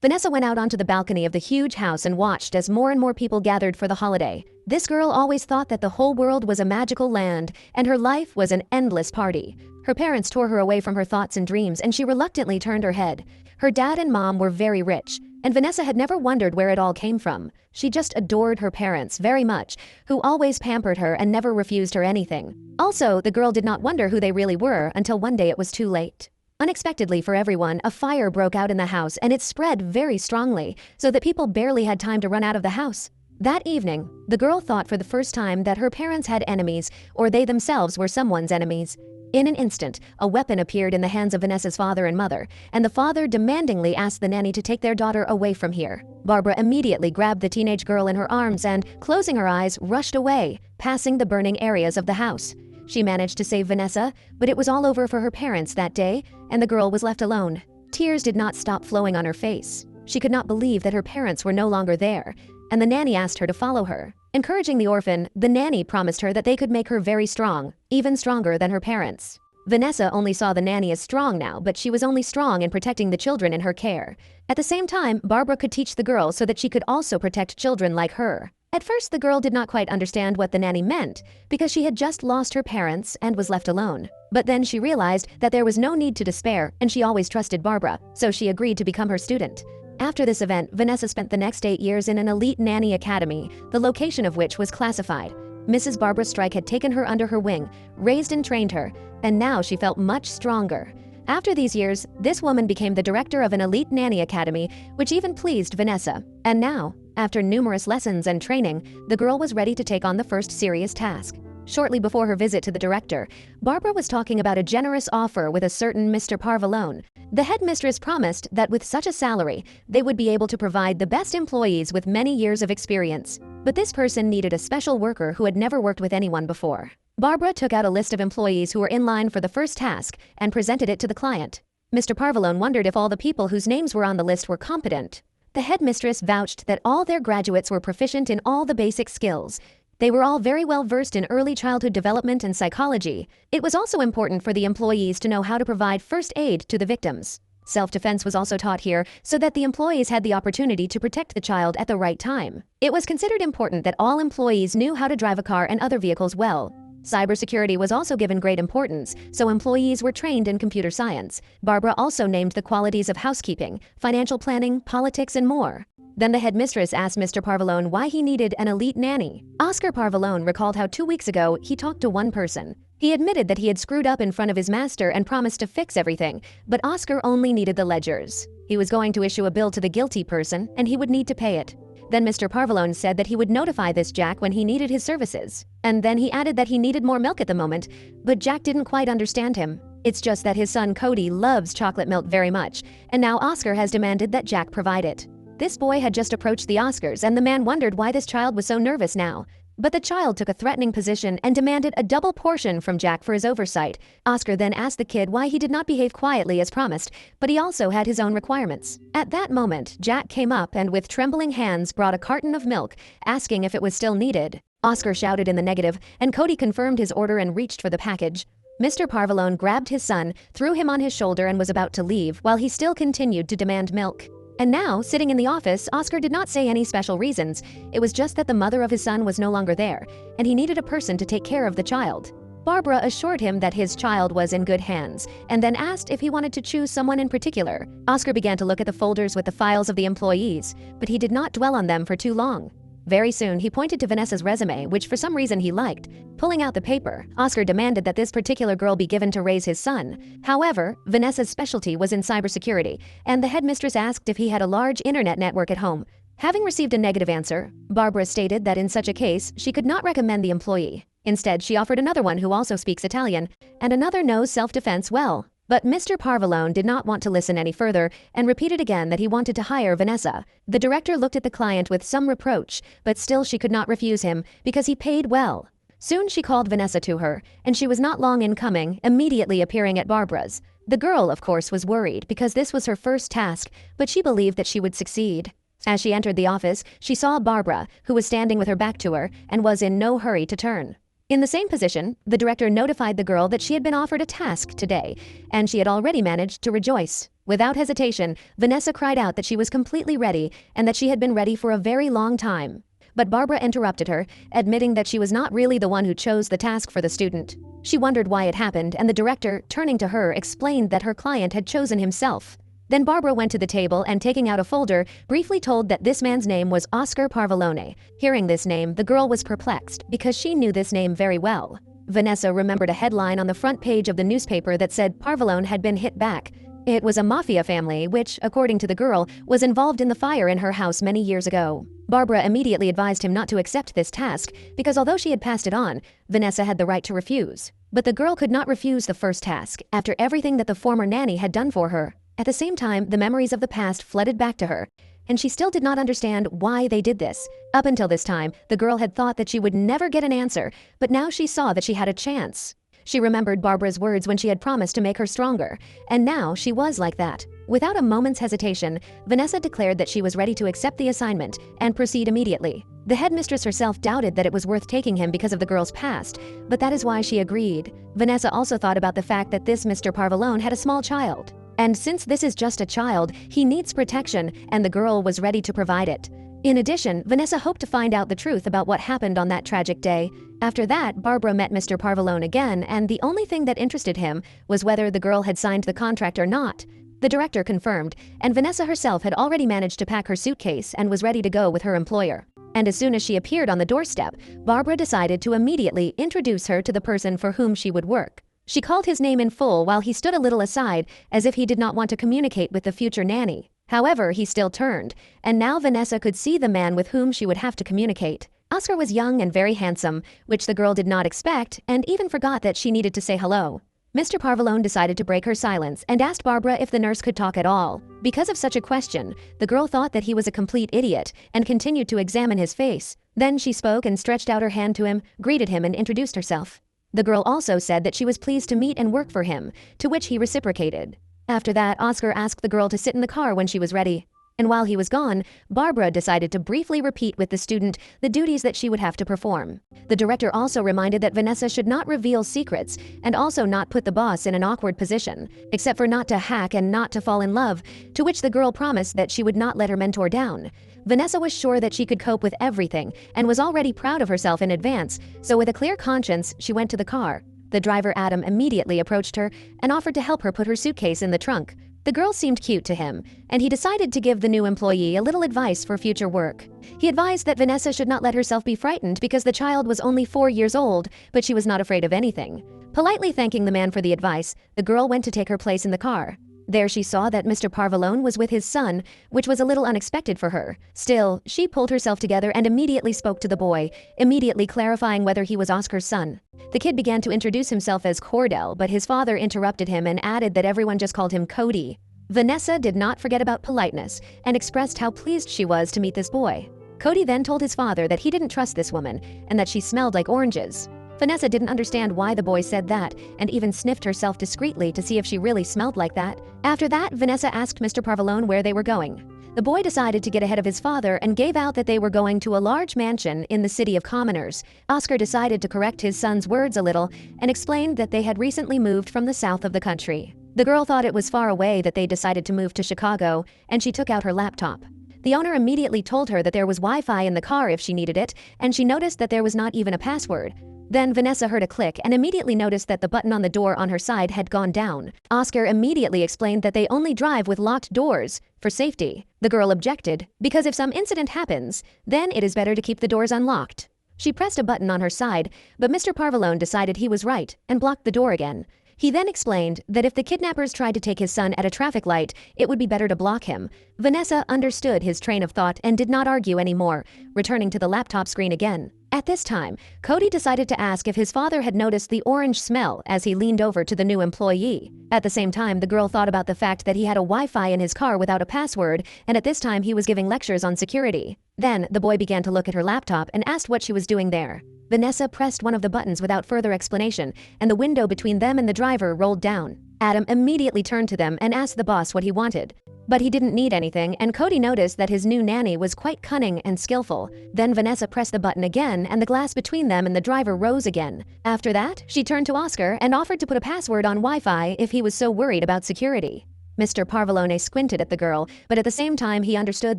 Vanessa went out onto the balcony of the huge house and watched as more and more people gathered for the holiday. This girl always thought that the whole world was a magical land and her life was an endless party. Her parents tore her away from her thoughts and dreams and she reluctantly turned her head. Her dad and mom were very rich, and Vanessa had never wondered where it all came from. She just adored her parents very much, who always pampered her and never refused her anything. Also, the girl did not wonder who they really were until one day it was too late. Unexpectedly for everyone, a fire broke out in the house and it spread very strongly, so that people barely had time to run out of the house. That evening, the girl thought for the first time that her parents had enemies, or they themselves were someone's enemies. In an instant, a weapon appeared in the hands of Vanessa's father and mother, and the father demandingly asked the nanny to take their daughter away from here. Barbara immediately grabbed the teenage girl in her arms and, closing her eyes, rushed away, passing the burning areas of the house. She managed to save Vanessa, but it was all over for her parents that day, and the girl was left alone. Tears did not stop flowing on her face. She could not believe that her parents were no longer there, and the nanny asked her to follow her. Encouraging the orphan, the nanny promised her that they could make her very strong, even stronger than her parents. Vanessa only saw the nanny as strong now, but she was only strong in protecting the children in her care. At the same time, Barbara could teach the girl so that she could also protect children like her. At first, the girl did not quite understand what the nanny meant, because she had just lost her parents and was left alone. But then she realized that there was no need to despair, and she always trusted Barbara, so she agreed to become her student. After this event, Vanessa spent the next 8 years in an elite nanny academy, the location of which was classified. Mrs. Barbara Strike had taken her under her wing, raised and trained her, and now she felt much stronger. After these years, this woman became the director of an elite nanny academy, which even pleased Vanessa. And now, after numerous lessons and training, the girl was ready to take on the first serious task. Shortly before her visit to the director, Barbara was talking about a generous offer with a certain Mr. Parvalone. The headmistress promised that with such a salary, they would be able to provide the best employees with many years of experience. But this person needed a special worker who had never worked with anyone before. Barbara took out a list of employees who were in line for the first task and presented it to the client. Mr. Parvalone wondered if all the people whose names were on the list were competent. The headmistress vouched that all their graduates were proficient in all the basic skills. They were all very well versed in early childhood development and psychology. It was also important for the employees to know how to provide first aid to the victims. Self-defense was also taught here so that the employees had the opportunity to protect the child at the right time. It was considered important that all employees knew how to drive a car and other vehicles well. Cybersecurity was also given great importance, so employees were trained in computer science. Barbara also named the qualities of housekeeping, financial planning, politics, and more. Then the headmistress asked Mr. Parvalone why he needed an elite nanny. Oscar Parvalone recalled how 2 weeks ago he talked to one person. He admitted that he had screwed up in front of his master and promised to fix everything, but Oscar only needed the ledgers. He was going to issue a bill to the guilty person, and he would need to pay it. Then Mr. Parvalone said that he would notify this Jack when he needed his services. And then he added that he needed more milk at the moment, but Jack didn't quite understand him. It's just that his son Cody loves chocolate milk very much, and now Oscar has demanded that Jack provide it. This boy had just approached the Oscars, and the man wondered why this child was so nervous now. But the child took a threatening position and demanded a double portion from Jack for his oversight. Oscar then asked the kid why he did not behave quietly as promised, but he also had his own requirements. At that moment, Jack came up and with trembling hands brought a carton of milk, asking if it was still needed. Oscar shouted in the negative, and Cody confirmed his order and reached for the package. Mr. Parvalone grabbed his son, threw him on his shoulder and was about to leave, while he still continued to demand milk. And now, sitting in the office, Oscar did not say any special reasons. It was just that the mother of his son was no longer there, and he needed a person to take care of the child. Barbara assured him that his child was in good hands, and then asked if he wanted to choose someone in particular. Oscar began to look at the folders with the files of the employees, but he did not dwell on them for too long. Very soon, he pointed to Vanessa's resume, which for some reason he liked. Pulling out the paper, Oscar demanded that this particular girl be given to raise his son. However, Vanessa's specialty was in cybersecurity, and the headmistress asked if he had a large internet network at home. Having received a negative answer, Barbara stated that in such a case, she could not recommend the employee. Instead, she offered another one who also speaks Italian, and another knows self-defense well. But Mr. Parvalone did not want to listen any further and repeated again that he wanted to hire Vanessa. The director looked at the client with some reproach, but still she could not refuse him because he paid well. Soon she called Vanessa to her, and she was not long in coming, immediately appearing at Barbara's. The girl, of course, was worried because this was her first task, but she believed that she would succeed. As she entered the office, she saw Barbara, who was standing with her back to her and was in no hurry to turn. In the same position, the director notified the girl that she had been offered a task today, and she had already managed to rejoice. Without hesitation, Vanessa cried out that she was completely ready and that she had been ready for a very long time. But Barbara interrupted her, admitting that she was not really the one who chose the task for the student. She wondered why it happened, and the director, turning to her, explained that her client had chosen himself. Then Barbara went to the table and, taking out a folder, briefly told that this man's name was Oscar Parvalone. Hearing this name, the girl was perplexed because she knew this name very well. Vanessa remembered a headline on the front page of the newspaper that said Parvalone had been hit back. It was a Mafia family which, according to the girl, was involved in the fire in her house many years ago. Barbara immediately advised him not to accept this task because although she had passed it on, Vanessa had the right to refuse. But the girl could not refuse the first task after everything that the former nanny had done for her. At the same time, the memories of the past flooded back to her, and she still did not understand why they did this. Up until this time, the girl had thought that she would never get an answer, but now she saw that she had a chance. She remembered Barbara's words when she had promised to make her stronger, and now she was like that. Without a moment's hesitation, Vanessa declared that she was ready to accept the assignment and proceed immediately. The headmistress herself doubted that it was worth taking him because of the girl's past, but that is why she agreed. Vanessa also thought about the fact that this Mr. Parvalone had a small child. And since this is just a child, he needs protection, and the girl was ready to provide it. In addition, Vanessa hoped to find out the truth about what happened on that tragic day. After that, Barbara met Mr. Parvalone again, and the only thing that interested him was whether the girl had signed the contract or not. The director confirmed, and Vanessa herself had already managed to pack her suitcase and was ready to go with her employer. And as soon as she appeared on the doorstep, Barbara decided to immediately introduce her to the person for whom she would work. She called his name in full while he stood a little aside, as if he did not want to communicate with the future nanny. However, he still turned, and now Vanessa could see the man with whom she would have to communicate. Oscar was young and very handsome, which the girl did not expect, and even forgot that she needed to say hello. Mr. Parvalone decided to break her silence and asked Barbara if the nurse could talk at all. Because of such a question, the girl thought that he was a complete idiot and continued to examine his face. Then she spoke and stretched out her hand to him, greeted him, and introduced herself. The girl also said that she was pleased to meet and work for him, to which he reciprocated. After that, Oscar asked the girl to sit in the car when she was ready. And while he was gone, Barbara decided to briefly repeat with the student the duties that she would have to perform. The director also reminded that Vanessa should not reveal secrets and also not put the boss in an awkward position, except for not to hack and not to fall in love, to which the girl promised that she would not let her mentor down. Vanessa was sure that she could cope with everything and was already proud of herself in advance, so with a clear conscience, she went to the car. The driver Adam immediately approached her and offered to help her put her suitcase in the trunk. The girl seemed cute to him, and he decided to give the new employee a little advice for future work. He advised that Vanessa should not let herself be frightened because the child was only 4 years old, but she was not afraid of anything. Politely thanking the man for the advice, the girl went to take her place in the car. There she saw that Mr. Parvalone was with his son, which was a little unexpected for her. Still, she pulled herself together and immediately spoke to the boy, immediately clarifying whether he was Oscar's son. The kid began to introduce himself as Cordell, but his father interrupted him and added that everyone just called him Cody. Vanessa did not forget about politeness and expressed how pleased she was to meet this boy. Cody then told his father that he didn't trust this woman and that she smelled like oranges. Vanessa didn't understand why the boy said that and even sniffed herself discreetly to see if she really smelled like that. After that, Vanessa asked Mr. Parvalone where they were going. The boy decided to get ahead of his father and gave out that they were going to a large mansion in the city of commoners. Oscar decided to correct his son's words a little and explained that they had recently moved from the south of the country. The girl thought it was far away that they decided to move to Chicago, and she took out her laptop. The owner immediately told her that there was Wi-Fi in the car if she needed it, and she noticed that there was not even a password. Then Vanessa heard a click and immediately noticed that the button on the door on her side had gone down. Oscar immediately explained that they only drive with locked doors for safety. The girl objected, because if some incident happens, then it is better to keep the doors unlocked. She pressed a button on her side, but Mr. Parvalone decided he was right and blocked the door again. He then explained that if the kidnappers tried to take his son at a traffic light, it would be better to block him. Vanessa understood his train of thought and did not argue anymore, returning to the laptop screen again. At this time, Cody decided to ask if his father had noticed the orange smell as he leaned over to the new employee. At the same time, the girl thought about the fact that he had a Wi-Fi in his car without a password, and at this time he was giving lectures on security. Then, the boy began to look at her laptop and asked what she was doing there. Vanessa pressed one of the buttons without further explanation, and the window between them and the driver rolled down. Adam immediately turned to them and asked the boss what he wanted. But he didn't need anything, and Cody noticed that his new nanny was quite cunning and skillful. Then Vanessa pressed the button again, and the glass between them and the driver rose again. After that, she turned to Oscar and offered to put a password on Wi-Fi if he was so worried about security. Mr. Parvalone squinted at the girl, but at the same time he understood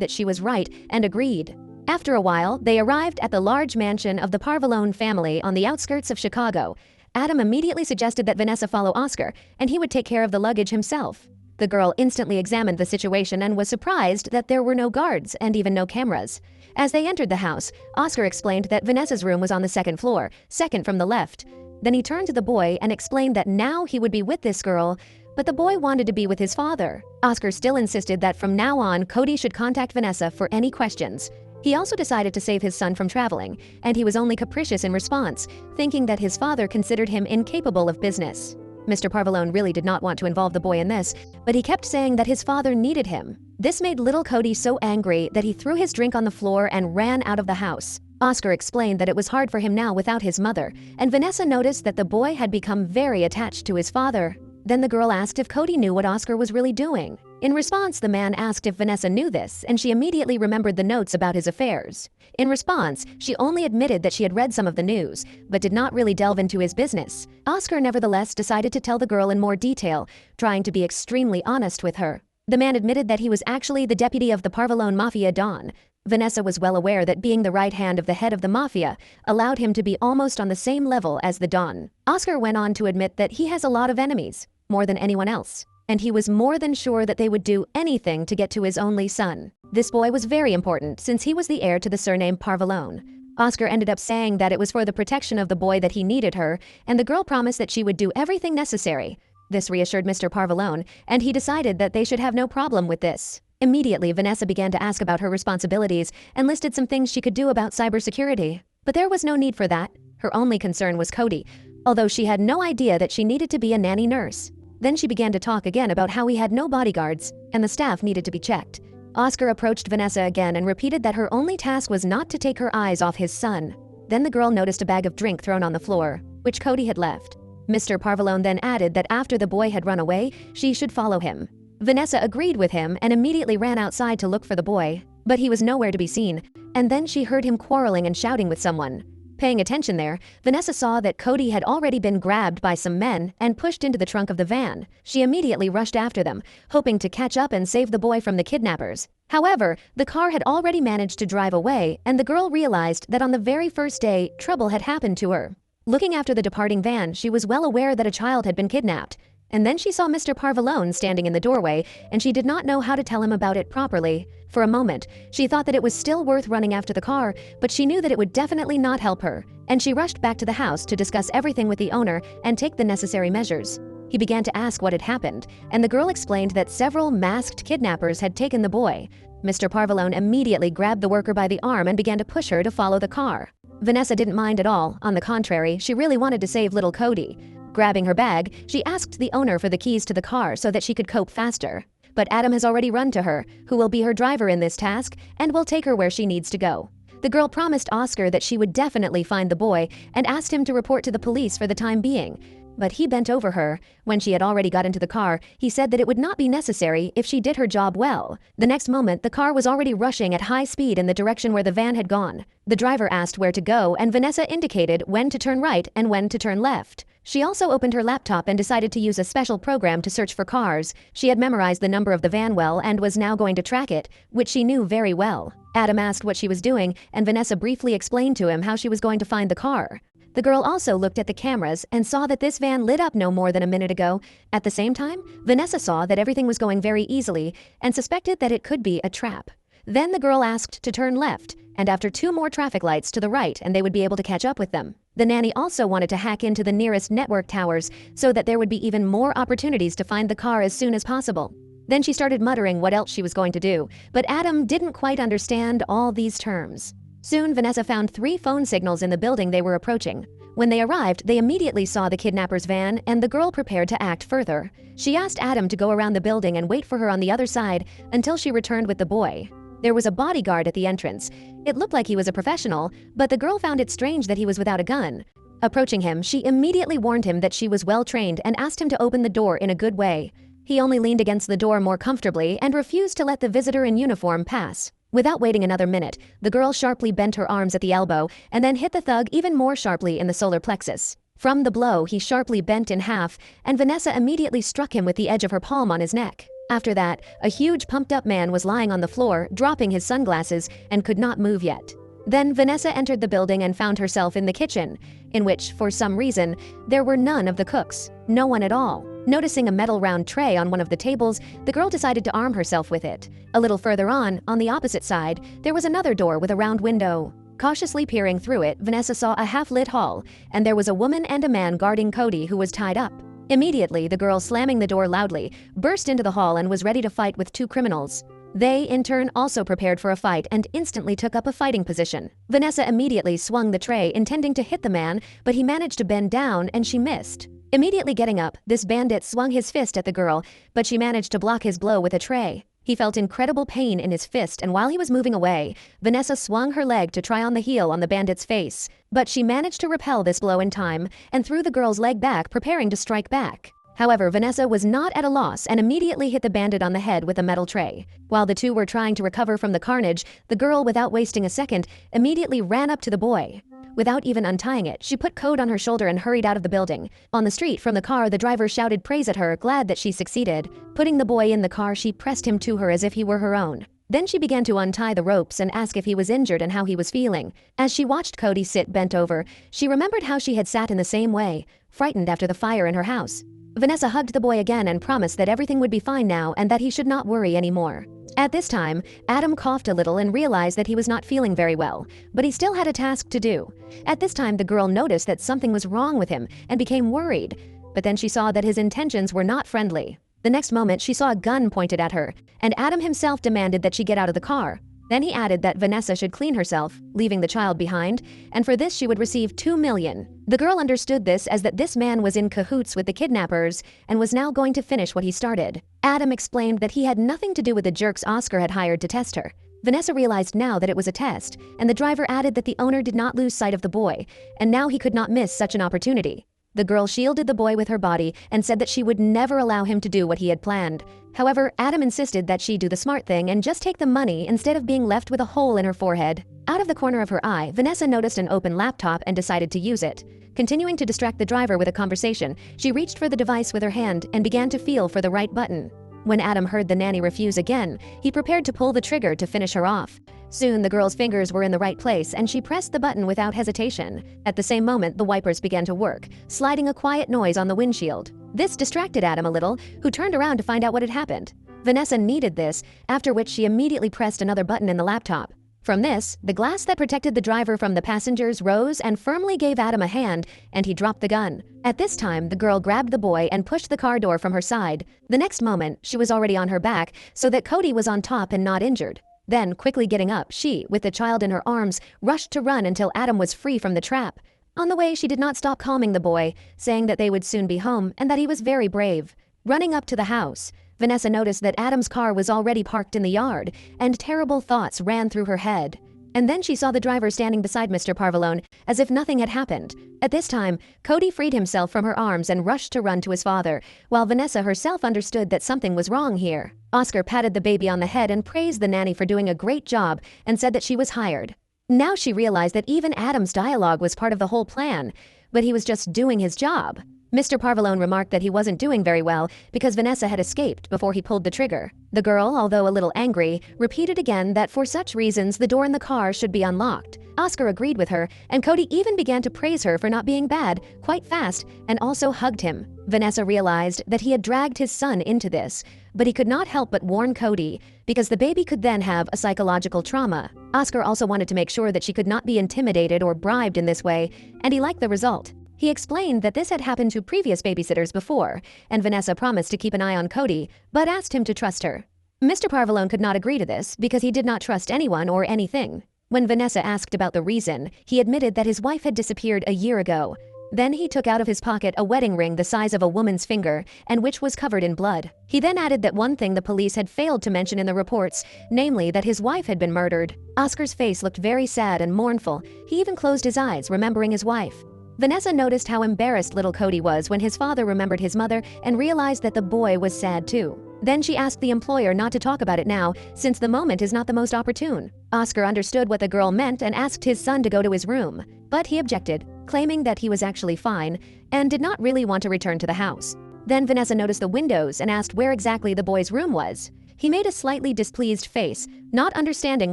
that she was right and agreed. After a while, they arrived at the large mansion of the Parvalone family on the outskirts of Chicago. Adam immediately suggested that Vanessa follow Oscar, and he would take care of the luggage himself. The girl instantly examined the situation and was surprised that there were no guards and even no cameras. As they entered the house, Oscar explained that Vanessa's room was on the second floor, second from the left. Then he turned to the boy and explained that now he would be with this girl, but the boy wanted to be with his father. Oscar still insisted that from now on, Cody should contact Vanessa for any questions. He also decided to save his son from traveling, and he was only capricious in response, thinking that his father considered him incapable of business. Mr. Parvalone really did not want to involve the boy in this, but he kept saying that his father needed him. This made little Cody so angry that he threw his drink on the floor and ran out of the house. Oscar explained that it was hard for him now without his mother, and Vanessa noticed that the boy had become very attached to his father. Then the girl asked if Cody knew what Oscar was really doing. In response, the man asked if Vanessa knew this, and she immediately remembered the notes about his affairs. In response, she only admitted that she had read some of the news, but did not really delve into his business. Oscar nevertheless decided to tell the girl in more detail, trying to be extremely honest with her. The man admitted that he was actually the deputy of the Parvalone Mafia Don. Vanessa was well aware that being the right hand of the head of the Mafia allowed him to be almost on the same level as the Don. Oscar went on to admit that he has a lot of enemies, more than anyone else, and he was more than sure that they would do anything to get to his only son. This boy was very important since he was the heir to the surname Parvalone. Oscar ended up saying that it was for the protection of the boy that he needed her, and the girl promised that she would do everything necessary. This reassured Mr. Parvalone, and he decided that they should have no problem with this. Immediately, Vanessa began to ask about her responsibilities and listed some things she could do about cybersecurity. But there was no need for that. Her only concern was Cody, although she had no idea that she needed to be a nanny nurse. Then she began to talk again about how he had no bodyguards, and the staff needed to be checked. Oscar approached Vanessa again and repeated that her only task was not to take her eyes off his son. Then the girl noticed a bag of drink thrown on the floor, which Cody had left. Mr. Parvalone then added that after the boy had run away, she should follow him. Vanessa agreed with him and immediately ran outside to look for the boy, but he was nowhere to be seen, and then she heard him quarreling and shouting with someone. Paying attention there, Vanessa saw that Cody had already been grabbed by some men and pushed into the trunk of the van. She immediately rushed after them, hoping to catch up and save the boy from the kidnappers. However, the car had already managed to drive away, and the girl realized that on the very first day, trouble had happened to her. Looking after the departing van, she was well aware that a child had been kidnapped. And then she saw Mr. Parvalone standing in the doorway, and she did not know how to tell him about it properly. For a moment, she thought that it was still worth running after the car, but she knew that it would definitely not help her, and she rushed back to the house to discuss everything with the owner and take the necessary measures. He began to ask what had happened, and the girl explained that several masked kidnappers had taken the boy. Mr. Parvalone immediately grabbed the worker by the arm and began to push her to follow the car. Vanessa didn't mind at all. On the contrary, she really wanted to save little Cody. Grabbing her bag, she asked the owner for the keys to the car so that she could cope faster. But Adam has already run to her, who will be her driver in this task, and will take her where she needs to go. The girl promised Oscar that she would definitely find the boy and asked him to report to the police for the time being. But he bent over her. When she had already got into the car, he said that it would not be necessary if she did her job well. The next moment, the car was already rushing at high speed in the direction where the van had gone. The driver asked where to go, and Vanessa indicated when to turn right and when to turn left. She also opened her laptop and decided to use a special program to search for cars. She had memorized the number of the van well and was now going to track it, which she knew very well. Adam asked what she was doing, and Vanessa briefly explained to him how she was going to find the car. The girl also looked at the cameras and saw that this van lit up no more than a minute ago. At the same time, Vanessa saw that everything was going very easily and suspected that it could be a trap. Then the girl asked to turn left, and after 2 more traffic lights to the right, and they would be able to catch up with them. The nanny also wanted to hack into the nearest network towers so that there would be even more opportunities to find the car as soon as possible. Then she started muttering what else she was going to do, but Adam didn't quite understand all these terms. Soon, Vanessa found 3 phone signals in the building they were approaching. When they arrived, they immediately saw the kidnapper's van, and the girl prepared to act further. She asked Adam to go around the building and wait for her on the other side until she returned with the boy. There was a bodyguard at the entrance. It looked like he was a professional, but the girl found it strange that he was without a gun. Approaching him, she immediately warned him that she was well trained and asked him to open the door in a good way. He only leaned against the door more comfortably and refused to let the visitor in uniform pass. Without waiting another minute, the girl sharply bent her arms at the elbow and then hit the thug even more sharply in the solar plexus. From the blow, he sharply bent in half, and Vanessa immediately struck him with the edge of her palm on his neck. After that, a huge pumped-up man was lying on the floor, dropping his sunglasses, and could not move yet. Then Vanessa entered the building and found herself in the kitchen, in which, for some reason, there were none of the cooks. No one at all. Noticing a metal round tray on one of the tables, the girl decided to arm herself with it. A little further on the opposite side, there was another door with a round window. Cautiously peering through it, Vanessa saw a half-lit hall, and there was a woman and a man guarding Cody who was tied up. Immediately, the girl, slamming the door loudly, burst into the hall and was ready to fight with two criminals. They, in turn, also prepared for a fight and instantly took up a fighting position. Vanessa immediately swung the tray, intending to hit the man, but he managed to bend down and she missed. Immediately getting up, this bandit swung his fist at the girl, but she managed to block his blow with a tray. He felt incredible pain in his fist, and while he was moving away, Vanessa swung her leg to try on the heel on the bandit's face. But she managed to repel this blow in time and threw the girl's leg back, preparing to strike back. However, Vanessa was not at a loss and immediately hit the bandit on the head with a metal tray. While the two were trying to recover from the carnage, the girl, without wasting a second, immediately ran up to the boy. Without even untying it, she put Code on her shoulder and hurried out of the building. On the street from the car, the driver shouted praise at her, glad that she succeeded. Putting the boy in the car, she pressed him to her as if he were her own. Then she began to untie the ropes and ask if he was injured and how he was feeling. As she watched Cody sit bent over, she remembered how she had sat in the same way, frightened after the fire in her house. Vanessa hugged the boy again and promised that everything would be fine now and that he should not worry anymore. At this time, Adam coughed a little and realized that he was not feeling very well, but he still had a task to do. At this time, the girl noticed that something was wrong with him and became worried, but then she saw that his intentions were not friendly. The next moment, she saw a gun pointed at her, and Adam himself demanded that she get out of the car. Then he added that Vanessa should clean herself, leaving the child behind, and for this she would receive $2 million. The girl understood this as that this man was in cahoots with the kidnappers and was now going to finish what he started. Adam explained that he had nothing to do with the jerks Oscar had hired to test her. Vanessa realized now that it was a test, and the driver added that the owner did not lose sight of the boy, and now he could not miss such an opportunity. The girl shielded the boy with her body and said that she would never allow him to do what he had planned. However, Adam insisted that she do the smart thing and just take the money instead of being left with a hole in her forehead. Out of the corner of her eye, Vanessa noticed an open laptop and decided to use it. Continuing to distract the driver with a conversation, she reached for the device with her hand and began to feel for the right button. When Adam heard the nanny refuse again, he prepared to pull the trigger to finish her off. Soon, the girl's fingers were in the right place and she pressed the button without hesitation. At the same moment, the wipers began to work, sliding a quiet noise on the windshield. This distracted Adam a little, who turned around to find out what had happened. Vanessa needed this, after which she immediately pressed another button in the laptop. From this, the glass that protected the driver from the passengers rose and firmly gave Adam a hand, and he dropped the gun. At this time, the girl grabbed the boy and pushed the car door from her side. The next moment, she was already on her back, so that Cody was on top and not injured. Then, quickly getting up, she, with the child in her arms, rushed to run until Adam was free from the trap. On the way, she did not stop calming the boy, saying that they would soon be home and that he was very brave. Running up to the house, Vanessa noticed that Adam's car was already parked in the yard, and terrible thoughts ran through her head. And then she saw the driver standing beside Mr. Parvalone, as if nothing had happened. At this time, Cody freed himself from her arms and rushed to run to his father, while Vanessa herself understood that something was wrong here. Oscar patted the baby on the head and praised the nanny for doing a great job and said that she was hired. Now she realized that even Adam's dialogue was part of the whole plan, but he was just doing his job. Mr. Parvalone remarked that he wasn't doing very well because Vanessa had escaped before he pulled the trigger. The girl, although a little angry, repeated again that for such reasons the door in the car should be unlocked. Oscar agreed with her, and Cody even began to praise her for not being bad quite fast and also hugged him. Vanessa realized that he had dragged his son into this, but he could not help but warn Cody because the baby could then have a psychological trauma. Oscar also wanted to make sure that she could not be intimidated or bribed in this way, and he liked the result. He explained that this had happened to previous babysitters before, and Vanessa promised to keep an eye on Cody, but asked him to trust her. Mr. Parvalone could not agree to this because he did not trust anyone or anything. When Vanessa asked about the reason, he admitted that his wife had disappeared a year ago. Then he took out of his pocket a wedding ring the size of a woman's finger, and which was covered in blood. He then added that one thing the police had failed to mention in the reports, namely that his wife had been murdered. Oscar's face looked very sad and mournful. He even closed his eyes, remembering his wife. Vanessa noticed how embarrassed little Cody was when his father remembered his mother and realized that the boy was sad too. Then she asked the employer not to talk about it now, since the moment is not the most opportune. Oscar understood what the girl meant and asked his son to go to his room, but he objected, claiming that he was actually fine and did not really want to return to the house. Then Vanessa noticed the windows and asked where exactly the boy's room was. He made a slightly displeased face, not understanding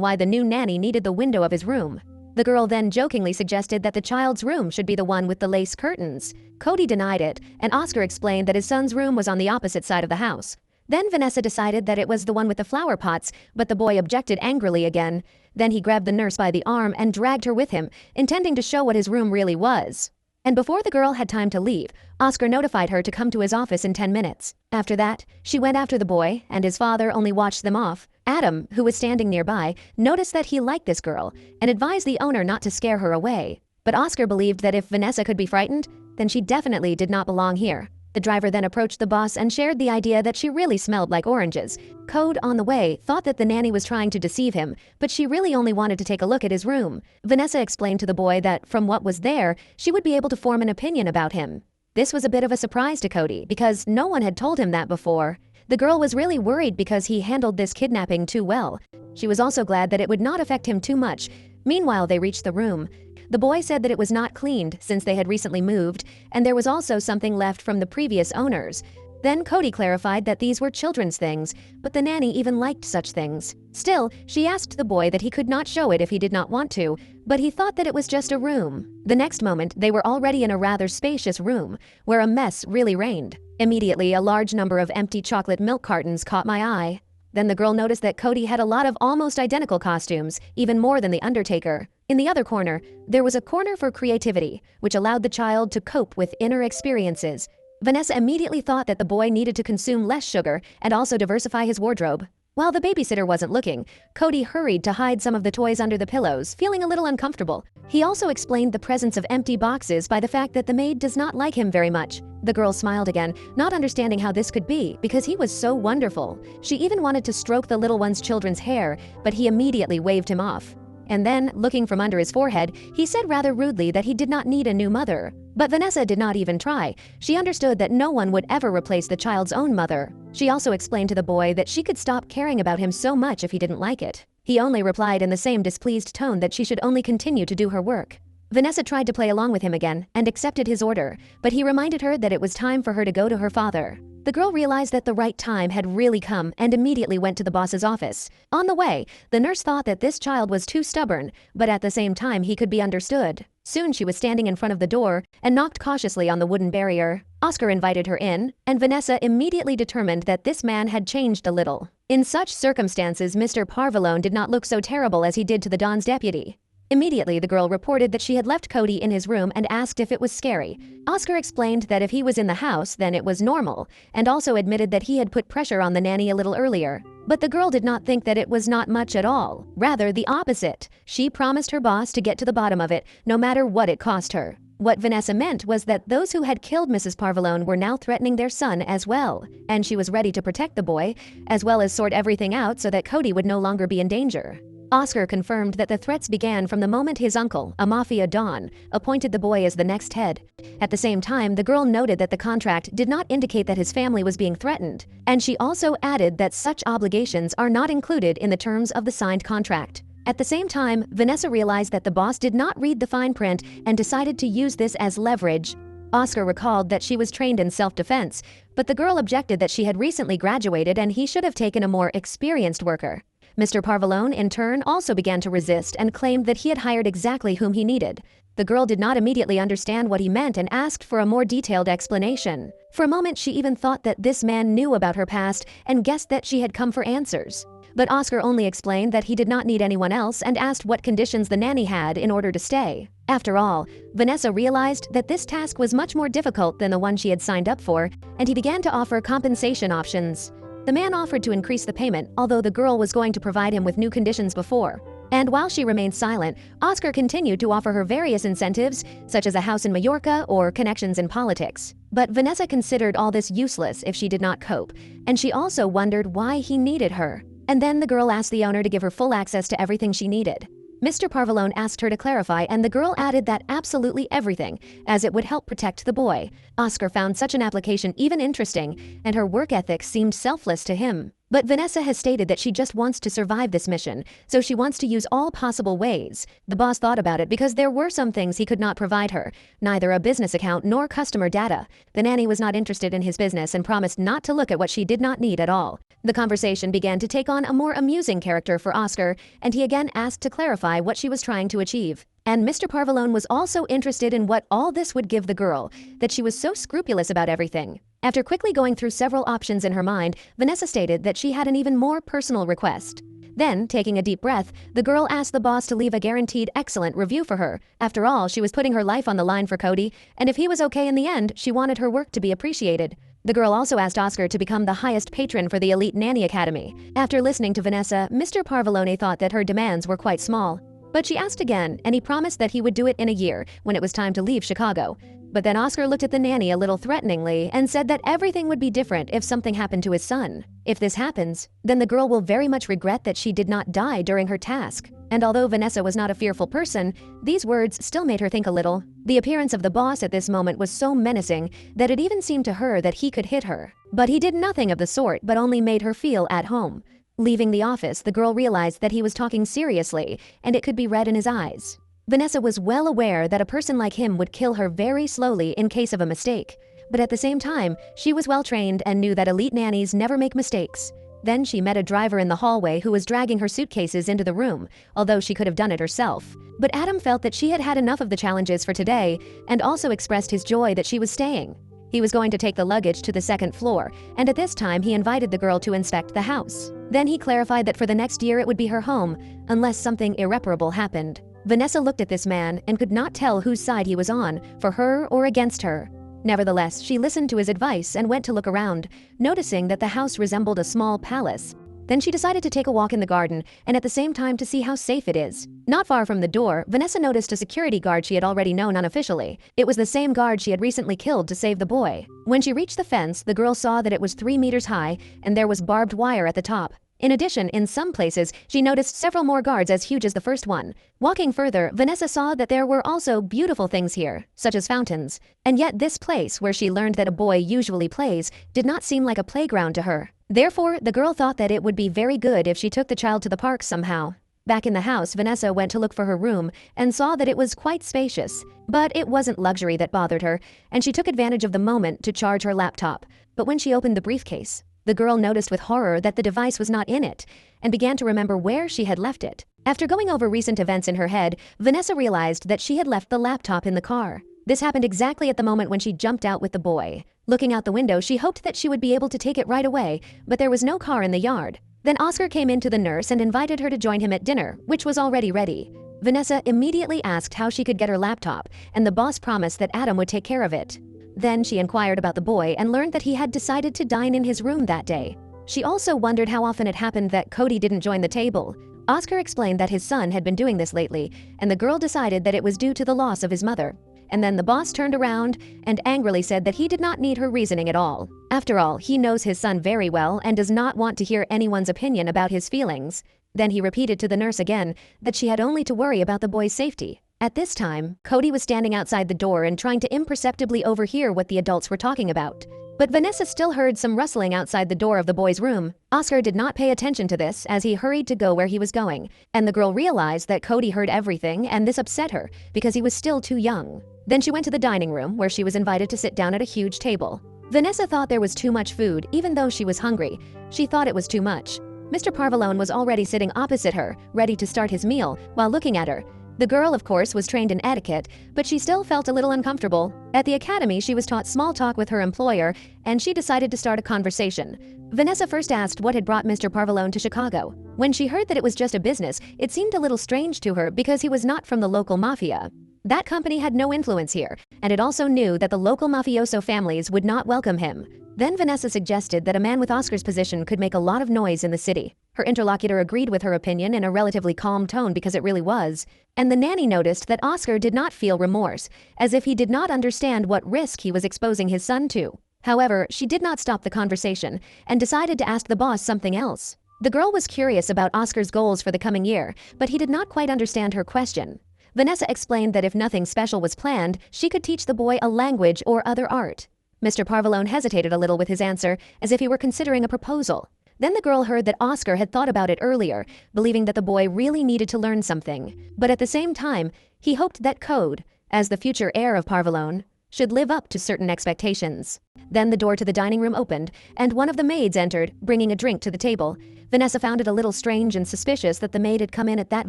why the new nanny needed the window of his room. The girl then jokingly suggested that the child's room should be the one with the lace curtains. Cody denied it, and Oscar explained that his son's room was on the opposite side of the house. Then Vanessa decided that it was the one with the flower pots, but the boy objected angrily again. Then he grabbed the nurse by the arm and dragged her with him, intending to show what his room really was. And before the girl had time to leave, Oscar notified her to come to his office in 10 minutes. After that, she went after the boy, and his father only watched them off. Adam, who was standing nearby, noticed that he liked this girl and advised the owner not to scare her away. But Oscar believed that if Vanessa could be frightened, then she definitely did not belong here. The driver then approached the boss and shared the idea that she really smelled like oranges. Code, on the way, thought that the nanny was trying to deceive him, but she really only wanted to take a look at his room. Vanessa explained to the boy that from what was there, she would be able to form an opinion about him. This was a bit of a surprise to Cody because no one had told him that before. The girl was really worried because he handled this kidnapping too well. She was also glad that it would not affect him too much. Meanwhile, they reached the room. The boy said that it was not cleaned since they had recently moved, and there was also something left from the previous owners. Then Cody clarified that these were children's things, but the nanny even liked such things. Still, she asked the boy that he could not show it if he did not want to, but he thought that it was just a room. The next moment, they were already in a rather spacious room, where a mess really reigned. Immediately, a large number of empty chocolate milk cartons caught my eye. Then the girl noticed that Cody had a lot of almost identical costumes, even more than the Undertaker. In the other corner, there was a corner for creativity, which allowed the child to cope with inner experiences. Vanessa immediately thought that the boy needed to consume less sugar and also diversify his wardrobe. While the babysitter wasn't looking, Cody hurried to hide some of the toys under the pillows, feeling a little uncomfortable. He also explained the presence of empty boxes by the fact that the maid does not like him very much. The girl smiled again, not understanding how this could be because he was so wonderful. She even wanted to stroke the little one's children's hair, but he immediately waved him off. And then, looking from under his forehead, he said rather rudely that he did not need a new mother. But Vanessa did not even try. She understood that no one would ever replace the child's own mother. She also explained to the boy that she could stop caring about him so much if he didn't like it. He only replied in the same displeased tone that she should only continue to do her work. Vanessa tried to play along with him again and accepted his order, but he reminded her that it was time for her to go to her father. The girl realized that the right time had really come and immediately went to the boss's office. On the way, the nurse thought that this child was too stubborn, but at the same time he could be understood. Soon she was standing in front of the door and knocked cautiously on the wooden barrier. Oscar invited her in, and Vanessa immediately determined that this man had changed a little. In such circumstances, Mr. Parvalone did not look so terrible as he did to the Don's deputy. Immediately, the girl reported that she had left Cody in his room and asked if it was scary. Oscar explained that if he was in the house, then it was normal, and also admitted that he had put pressure on the nanny a little earlier. But the girl did not think that it was not much at all. Rather, the opposite. She promised her boss to get to the bottom of it, no matter what it cost her. What Vanessa meant was that those who had killed Mrs. Parvalone were now threatening their son as well, and she was ready to protect the boy, as well as sort everything out so that Cody would no longer be in danger. Oscar confirmed that the threats began from the moment his uncle, a Mafia Don, appointed the boy as the next head. At the same time, the girl noted that the contract did not indicate that his family was being threatened, and she also added that such obligations are not included in the terms of the signed contract. At the same time, Vanessa realized that the boss did not read the fine print and decided to use this as leverage. Oscar recalled that she was trained in self-defense, but the girl objected that she had recently graduated and he should have taken a more experienced worker. Mr. Parvalone, in turn, also began to resist and claimed that he had hired exactly whom he needed. The girl did not immediately understand what he meant and asked for a more detailed explanation. For a moment, she even thought that this man knew about her past and guessed that she had come for answers. But Oscar only explained that he did not need anyone else and asked what conditions the nanny had in order to stay. After all, Vanessa realized that this task was much more difficult than the one she had signed up for, and he began to offer compensation options. The man offered to increase the payment, although the girl was going to provide him with new conditions before. And while she remained silent, Oscar continued to offer her various incentives, such as a house in Mallorca or connections in politics. But Vanessa considered all this useless if she did not cope, and she also wondered why he needed her. And then the girl asked the owner to give her full access to everything she needed. Mr. Parvalone asked her to clarify, and the girl added that absolutely everything, as it would help protect the boy. Oscar found such an application even interesting, and her work ethic seemed selfless to him. But Vanessa has stated that she just wants to survive this mission, so she wants to use all possible ways. The boss thought about it because there were some things he could not provide her, neither a business account nor customer data. The nanny was not interested in his business and promised not to look at what she did not need at all. The conversation began to take on a more amusing character for Oscar, and he again asked to clarify what she was trying to achieve. And Mr. Parvalone was also interested in what all this would give the girl, that she was so scrupulous about everything. After quickly going through several options in her mind, Vanessa stated that she had an even more personal request. Then, taking a deep breath, the girl asked the boss to leave a guaranteed excellent review for her. After all, she was putting her life on the line for Cody, and if he was okay in the end, she wanted her work to be appreciated. The girl also asked Oscar to become the highest patron for the elite nanny academy. After listening to Vanessa, Mr. Parvalone thought that her demands were quite small. But she asked again, and he promised that he would do it in a year, when it was time to leave Chicago. But then Oscar looked at the nanny a little threateningly and said that everything would be different if something happened to his son. If this happens, then the girl will very much regret that she did not die during her task. And although Vanessa was not a fearful person, these words still made her think a little. The appearance of the boss at this moment was so menacing that it even seemed to her that he could hit her. But he did nothing of the sort, but only made her feel at home. Leaving the office, the girl realized that he was talking seriously, and it could be read in his eyes. Vanessa was well aware that a person like him would kill her very slowly in case of a mistake. But at the same time, she was well trained and knew that elite nannies never make mistakes. Then she met a driver in the hallway who was dragging her suitcases into the room, although she could have done it herself. But Adam felt that she had had enough of the challenges for today and also expressed his joy that she was staying. He was going to take the luggage to the second floor, and at this time he invited the girl to inspect the house. Then he clarified that for the next year it would be her home, unless something irreparable happened. Vanessa looked at this man and could not tell whose side he was on, for her or against her. Nevertheless, she listened to his advice and went to look around, noticing that the house resembled a small palace. Then she decided to take a walk in the garden and at the same time to see how safe it is. Not far from the door, Vanessa noticed a security guard she had already known unofficially. It was the same guard she had recently killed to save the boy. When she reached the fence, the girl saw that it was 3 meters high and there was barbed wire at the top. In addition, in some places, she noticed several more guards as huge as the first one. Walking further, Vanessa saw that there were also beautiful things here, such as fountains. And yet this place, where she learned that a boy usually plays, did not seem like a playground to her. Therefore, the girl thought that it would be very good if she took the child to the park somehow. Back in the house, Vanessa went to look for her room and saw that it was quite spacious. But it wasn't luxury that bothered her, and she took advantage of the moment to charge her laptop. But when she opened the briefcase, the girl noticed with horror that the device was not in it, and began to remember where she had left it. After going over recent events in her head, Vanessa realized that she had left the laptop in the car. This happened exactly at the moment when she jumped out with the boy. Looking out the window, she hoped that she would be able to take it right away, but there was no car in the yard. Then Oscar came in to the nurse and invited her to join him at dinner, which was already ready. Vanessa immediately asked how she could get her laptop, and the boss promised that Adam would take care of it. Then she inquired about the boy and learned that he had decided to dine in his room that day. She also wondered how often it happened that Cody didn't join the table. Oscar explained that his son had been doing this lately, and the girl decided that it was due to the loss of his mother. And then the boss turned around and angrily said that he did not need her reasoning at all. After all, he knows his son very well and does not want to hear anyone's opinion about his feelings. Then he repeated to the nurse again that she had only to worry about the boy's safety. At this time, Cody was standing outside the door and trying to imperceptibly overhear what the adults were talking about. But Vanessa still heard some rustling outside the door of the boy's room. Oscar did not pay attention to this as he hurried to go where he was going, and the girl realized that Cody heard everything and this upset her because he was still too young. Then she went to the dining room where she was invited to sit down at a huge table. Vanessa thought there was too much food even though she was hungry. She thought it was too much. Mr. Parvalone was already sitting opposite her, ready to start his meal, while looking at her. The girl, of course, was trained in etiquette, but she still felt a little uncomfortable. At the academy, she was taught small talk with her employer, and she decided to start a conversation. Vanessa first asked what had brought Mr. Parvalone to Chicago. When she heard that it was just a business, it seemed a little strange to her because he was not from the local Mafia. That company had no influence here, and it also knew that the local mafioso families would not welcome him. Then Vanessa suggested that a man with Oscar's position could make a lot of noise in the city. Her interlocutor agreed with her opinion in a relatively calm tone because it really was. And the nanny noticed that Oscar did not feel remorse, as if he did not understand what risk he was exposing his son to. However, she did not stop the conversation and decided to ask the boss something else. The girl was curious about Oscar's goals for the coming year, but he did not quite understand her question. Vanessa explained that if nothing special was planned, she could teach the boy a language or other art. Mr. Parvalone hesitated a little with his answer, as if he were considering a proposal. Then the girl heard that Oscar had thought about it earlier, believing that the boy really needed to learn something. But at the same time, he hoped that Code, as the future heir of Parvallone, should live up to certain expectations. Then the door to the dining room opened, and one of the maids entered, bringing a drink to the table. Vanessa found it a little strange and suspicious that the maid had come in at that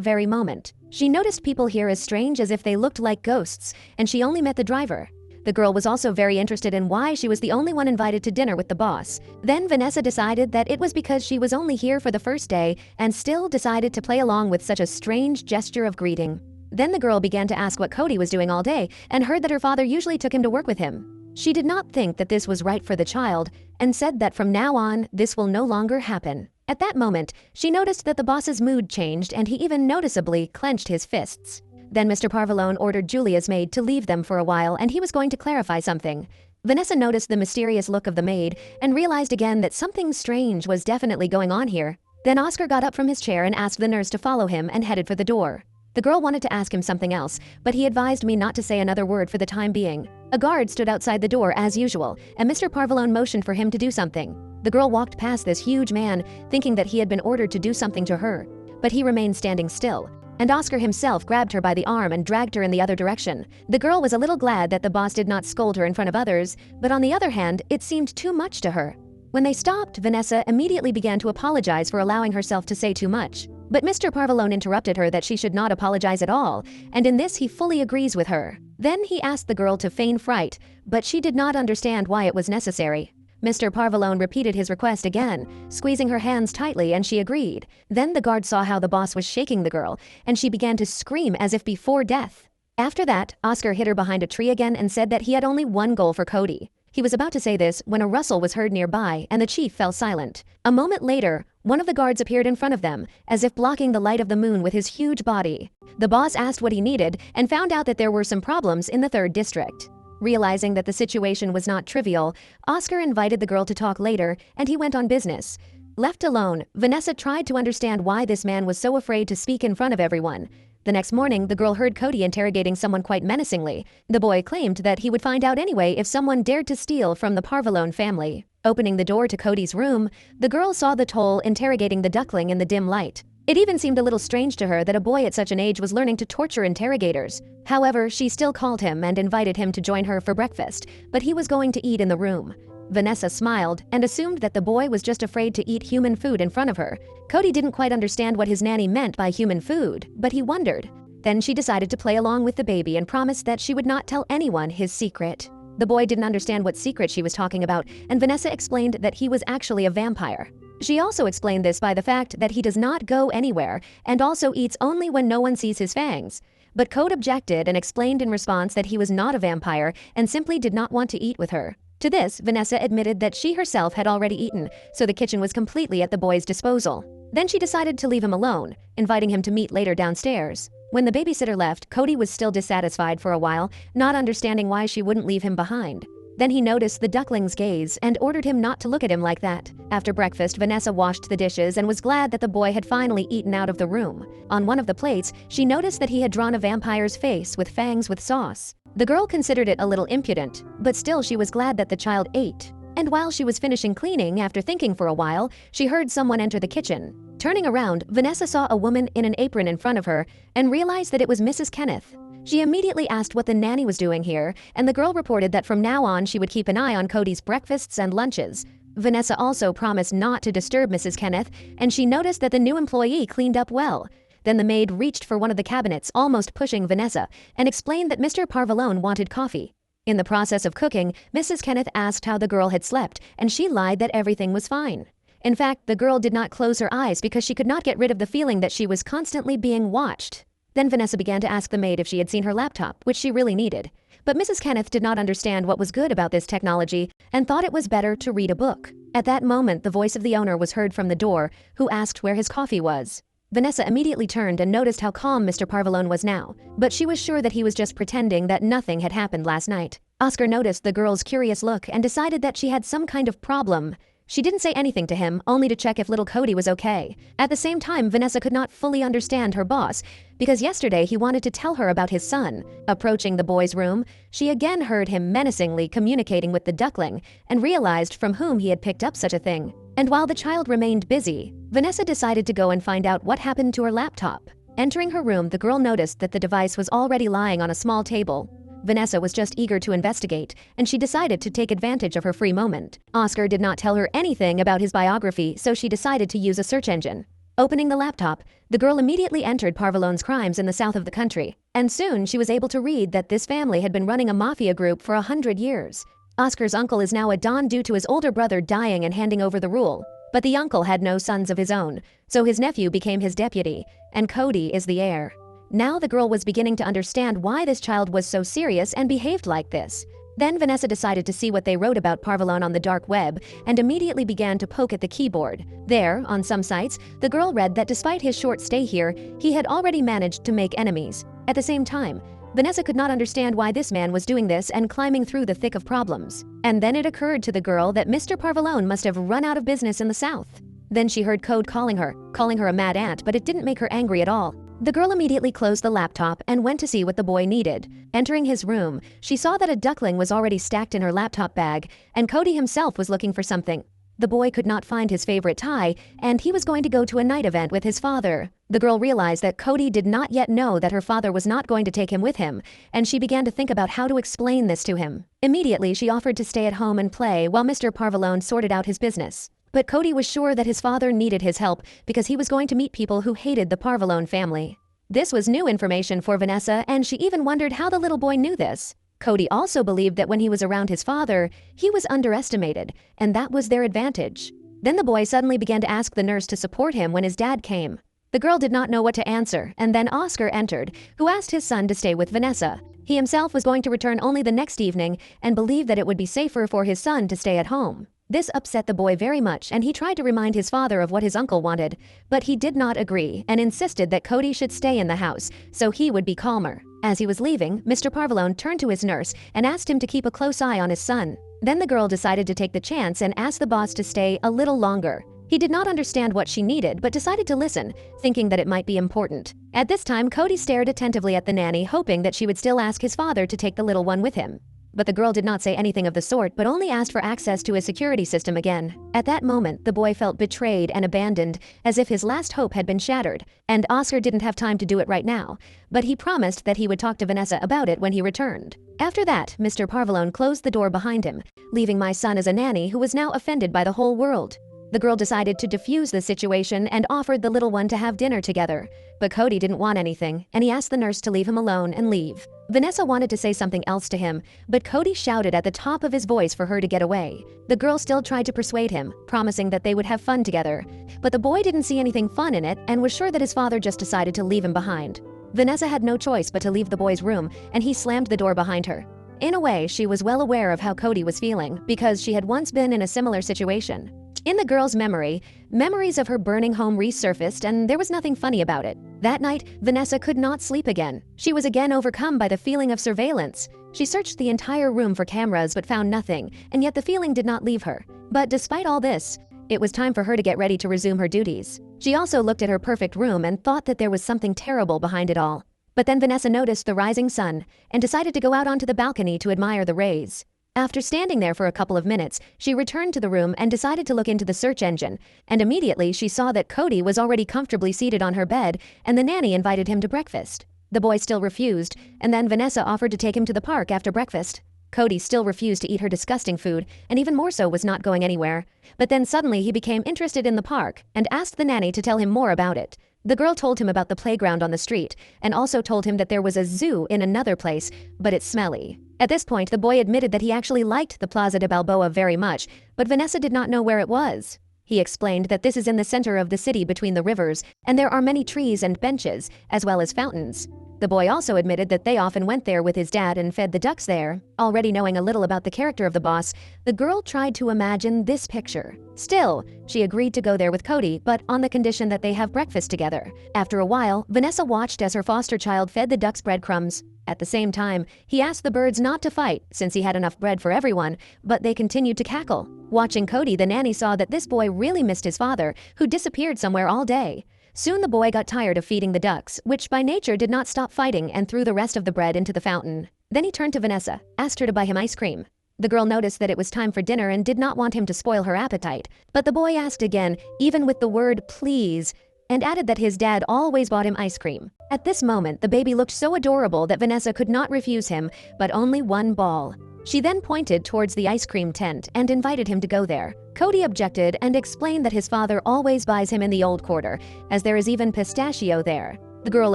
very moment. She noticed people here as strange as if they looked like ghosts, and she only met the driver. The girl was also very interested in why she was the only one invited to dinner with the boss. Then Vanessa decided that it was because she was only here for the first day and still decided to play along with such a strange gesture of greeting. Then the girl began to ask what Cody was doing all day and heard that her father usually took him to work with him. She did not think that this was right for the child and said that from now on, this will no longer happen. At that moment, she noticed that the boss's mood changed and he even noticeably clenched his fists. Then Mr. Parvallone ordered Julia's maid to leave them for a while and he was going to clarify something. Vanessa noticed the mysterious look of the maid and realized again that something strange was definitely going on here. Then Oscar got up from his chair and asked the nurse to follow him and headed for the door. The girl wanted to ask him something else, but he advised me not to say another word for the time being. A guard stood outside the door as usual, and Mr. Parvallone motioned for him to do something. The girl walked past this huge man, thinking that he had been ordered to do something to her, but he remained standing still. And Oscar himself grabbed her by the arm and dragged her in the other direction. The girl was a little glad that the boss did not scold her in front of others, but on the other hand, it seemed too much to her. When they stopped, Vanessa immediately began to apologize for allowing herself to say too much. But Mr. Parvallone interrupted her that she should not apologize at all, and in this he fully agrees with her. Then he asked the girl to feign fright, but she did not understand why it was necessary. Mr. Parvallone repeated his request again, squeezing her hands tightly, and she agreed. Then the guard saw how the boss was shaking the girl, and she began to scream as if before death. After that, Oscar hid her behind a tree again and said that he had only one goal for Cody. He was about to say this when a rustle was heard nearby and the chief fell silent. A moment later, one of the guards appeared in front of them, as if blocking the light of the moon with his huge body. The boss asked what he needed and found out that there were some problems in the 3rd district. Realizing that the situation was not trivial, Oscar invited the girl to talk later and he went on business. Left alone, Vanessa tried to understand why this man was so afraid to speak in front of everyone. The next morning, the girl heard Cody interrogating someone quite menacingly. The boy claimed that he would find out anyway if someone dared to steal from the Parvallone family. Opening the door to Cody's room, the girl saw the toll interrogating the duckling in the dim light. It even seemed a little strange to her that a boy at such an age was learning to torture interrogators. However, she still called him and invited him to join her for breakfast, but he was going to eat in the room. Vanessa smiled and assumed that the boy was just afraid to eat human food in front of her. Cody didn't quite understand what his nanny meant by human food, but he wondered. Then she decided to play along with the baby and promised that she would not tell anyone his secret. The boy didn't understand what secret she was talking about, and Vanessa explained that he was actually a vampire. She also explained this by the fact that he does not go anywhere and also eats only when no one sees his fangs. But Code objected and explained in response that he was not a vampire and simply did not want to eat with her. To this, Vanessa admitted that she herself had already eaten, so the kitchen was completely at the boy's disposal. Then she decided to leave him alone, inviting him to meet later downstairs. When the babysitter left, Cody was still dissatisfied for a while, not understanding why she wouldn't leave him behind. Then he noticed the duckling's gaze and ordered him not to look at him like that. After breakfast, Vanessa washed the dishes and was glad that the boy had finally eaten out of the room. On one of the plates, she noticed that he had drawn a vampire's face with fangs with sauce. The girl considered it a little impudent, but still she was glad that the child ate. And while she was finishing cleaning, after thinking for a while, she heard someone enter the kitchen. Turning around, Vanessa saw a woman in an apron in front of her and realized that it was Mrs. Kenneth. She immediately asked what the nanny was doing here, and the girl reported that from now on she would keep an eye on Cody's breakfasts and lunches. Vanessa also promised not to disturb Mrs. Kenneth, and she noticed that the new employee cleaned up well. Then the maid reached for one of the cabinets, almost pushing Vanessa, and explained that Mr. Parvallone wanted coffee. In the process of cooking, Mrs. Kenneth asked how the girl had slept, and she lied that everything was fine. In fact, the girl did not close her eyes because she could not get rid of the feeling that she was constantly being watched. Then Vanessa began to ask the maid if she had seen her laptop, which she really needed. But Mrs. Kenneth did not understand what was good about this technology and thought it was better to read a book. At that moment, the voice of the owner was heard from the door, who asked where his coffee was. Vanessa immediately turned and noticed how calm Mr. Parvallone was now, but she was sure that he was just pretending that nothing had happened last night. Oscar noticed the girl's curious look and decided that she had some kind of problem. She didn't say anything to him, only to check if little Cody was okay. At the same time, Vanessa could not fully understand her boss, because yesterday he wanted to tell her about his son. Approaching the boy's room, she again heard him menacingly communicating with the duckling, and realized from whom he had picked up such a thing. And while the child remained busy, Vanessa decided to go and find out what happened to her laptop. Entering her room, the girl noticed that the device was already lying on a small table. Vanessa was just eager to investigate, and she decided to take advantage of her free moment. Oscar did not tell her anything about his biography, so she decided to use a search engine. Opening the laptop, the girl immediately entered Parvalone's crimes in the south of the country, and soon she was able to read that this family had been running a mafia group for 100 years. Oscar's uncle is now a don due to his older brother dying and handing over the rule. But the uncle had no sons of his own, so his nephew became his deputy, and Cody is the heir. Now the girl was beginning to understand why this child was so serious and behaved like this. Then Vanessa decided to see what they wrote about Parvalone on the dark web and immediately began to poke at the keyboard. There, on some sites, the girl read that despite his short stay here, he had already managed to make enemies. At the same time, Vanessa could not understand why this man was doing this and climbing through the thick of problems. And then it occurred to the girl that Mr. Parvalone must have run out of business in the south. Then she heard Code calling her a mad ant, but it didn't make her angry at all. The girl immediately closed the laptop and went to see what the boy needed. Entering his room, she saw that a duckling was already stacked in her laptop bag, and Cody himself was looking for something. The boy could not find his favorite tie, and he was going to go to a night event with his father. The girl realized that Cody did not yet know that her father was not going to take him with him, and she began to think about how to explain this to him. Immediately, she offered to stay at home and play while Mr. Parvalone sorted out his business. But Cody was sure that his father needed his help because he was going to meet people who hated the Parvalone family. This was new information for Vanessa, and she even wondered how the little boy knew this. Cody also believed that when he was around his father, he was underestimated, and that was their advantage. Then the boy suddenly began to ask the nurse to support him when his dad came. The girl did not know what to answer, and then Oscar entered, who asked his son to stay with Vanessa. He himself was going to return only the next evening and believed that it would be safer for his son to stay at home. This upset the boy very much, and he tried to remind his father of what his uncle wanted, but he did not agree and insisted that Cody should stay in the house so he would be calmer. As he was leaving, Mr. Parvalone turned to his nurse and asked him to keep a close eye on his son. Then the girl decided to take the chance and asked the boss to stay a little longer. He did not understand what she needed, but decided to listen, thinking that it might be important. At this time, Cody stared attentively at the nanny, hoping that she would still ask his father to take the little one with him. But the girl did not say anything of the sort, but only asked for access to his security system again. At that moment, the boy felt betrayed and abandoned, as if his last hope had been shattered. And Oscar didn't have time to do it right now, but he promised that he would talk to Vanessa about it when he returned. After that, Mr. Parvalone closed the door behind him, leaving my son as a nanny who was now offended by the whole world. The girl decided to defuse the situation and offered the little one to have dinner together. But Cody didn't want anything, and he asked the nurse to leave him alone and leave. Vanessa wanted to say something else to him, but Cody shouted at the top of his voice for her to get away. The girl still tried to persuade him, promising that they would have fun together. But the boy didn't see anything fun in it and was sure that his father just decided to leave him behind. Vanessa had no choice but to leave the boy's room, and he slammed the door behind her. In a way, she was well aware of how Cody was feeling, because she had once been in a similar situation. In the girl's memory, memories of her burning home resurfaced, and there was nothing funny about it. That night, Vanessa could not sleep again. She was again overcome by the feeling of surveillance. She searched the entire room for cameras but found nothing, and yet the feeling did not leave her. But despite all this, it was time for her to get ready to resume her duties. She also looked at her perfect room and thought that there was something terrible behind it all. But then Vanessa noticed the rising sun and decided to go out onto the balcony to admire the rays. After standing there for a couple of minutes, she returned to the room and decided to look into the search engine, and immediately she saw that Cody was already comfortably seated on her bed, and the nanny invited him to breakfast. The boy still refused, and then Vanessa offered to take him to the park after breakfast. Cody still refused to eat her disgusting food, and even more so was not going anywhere. But then suddenly he became interested in the park and asked the nanny to tell him more about it. The girl told him about the playground on the street and also told him that there was a zoo in another place, but it's smelly. At this point, the boy admitted that he actually liked the Plaza de Balboa very much, but Vanessa did not know where it was. He explained that this is in the center of the city between the rivers, and there are many trees and benches, as well as fountains. The boy also admitted that they often went there with his dad and fed the ducks there. Already knowing a little about the character of the boss, the girl tried to imagine this picture. Still, she agreed to go there with Cody, but on the condition that they have breakfast together. After a while, Vanessa watched as her foster child fed the ducks breadcrumbs. At the same time, he asked the birds not to fight since he had enough bread for everyone, but they continued to cackle. Watching Cody, the nanny saw that this boy really missed his father, who disappeared somewhere all day. Soon the boy got tired of feeding the ducks, which by nature did not stop fighting, and threw the rest of the bread into the fountain. Then he turned to Vanessa, asked her to buy him ice cream. The girl noticed that it was time for dinner and did not want him to spoil her appetite, but the boy asked again, even with the word please, and added that his dad always bought him ice cream. At this moment, the baby looked so adorable that Vanessa could not refuse him, but only one ball. She then pointed towards the ice cream tent and invited him to go there. Cody objected and explained that his father always buys him in the old quarter, as there is even pistachio there. The girl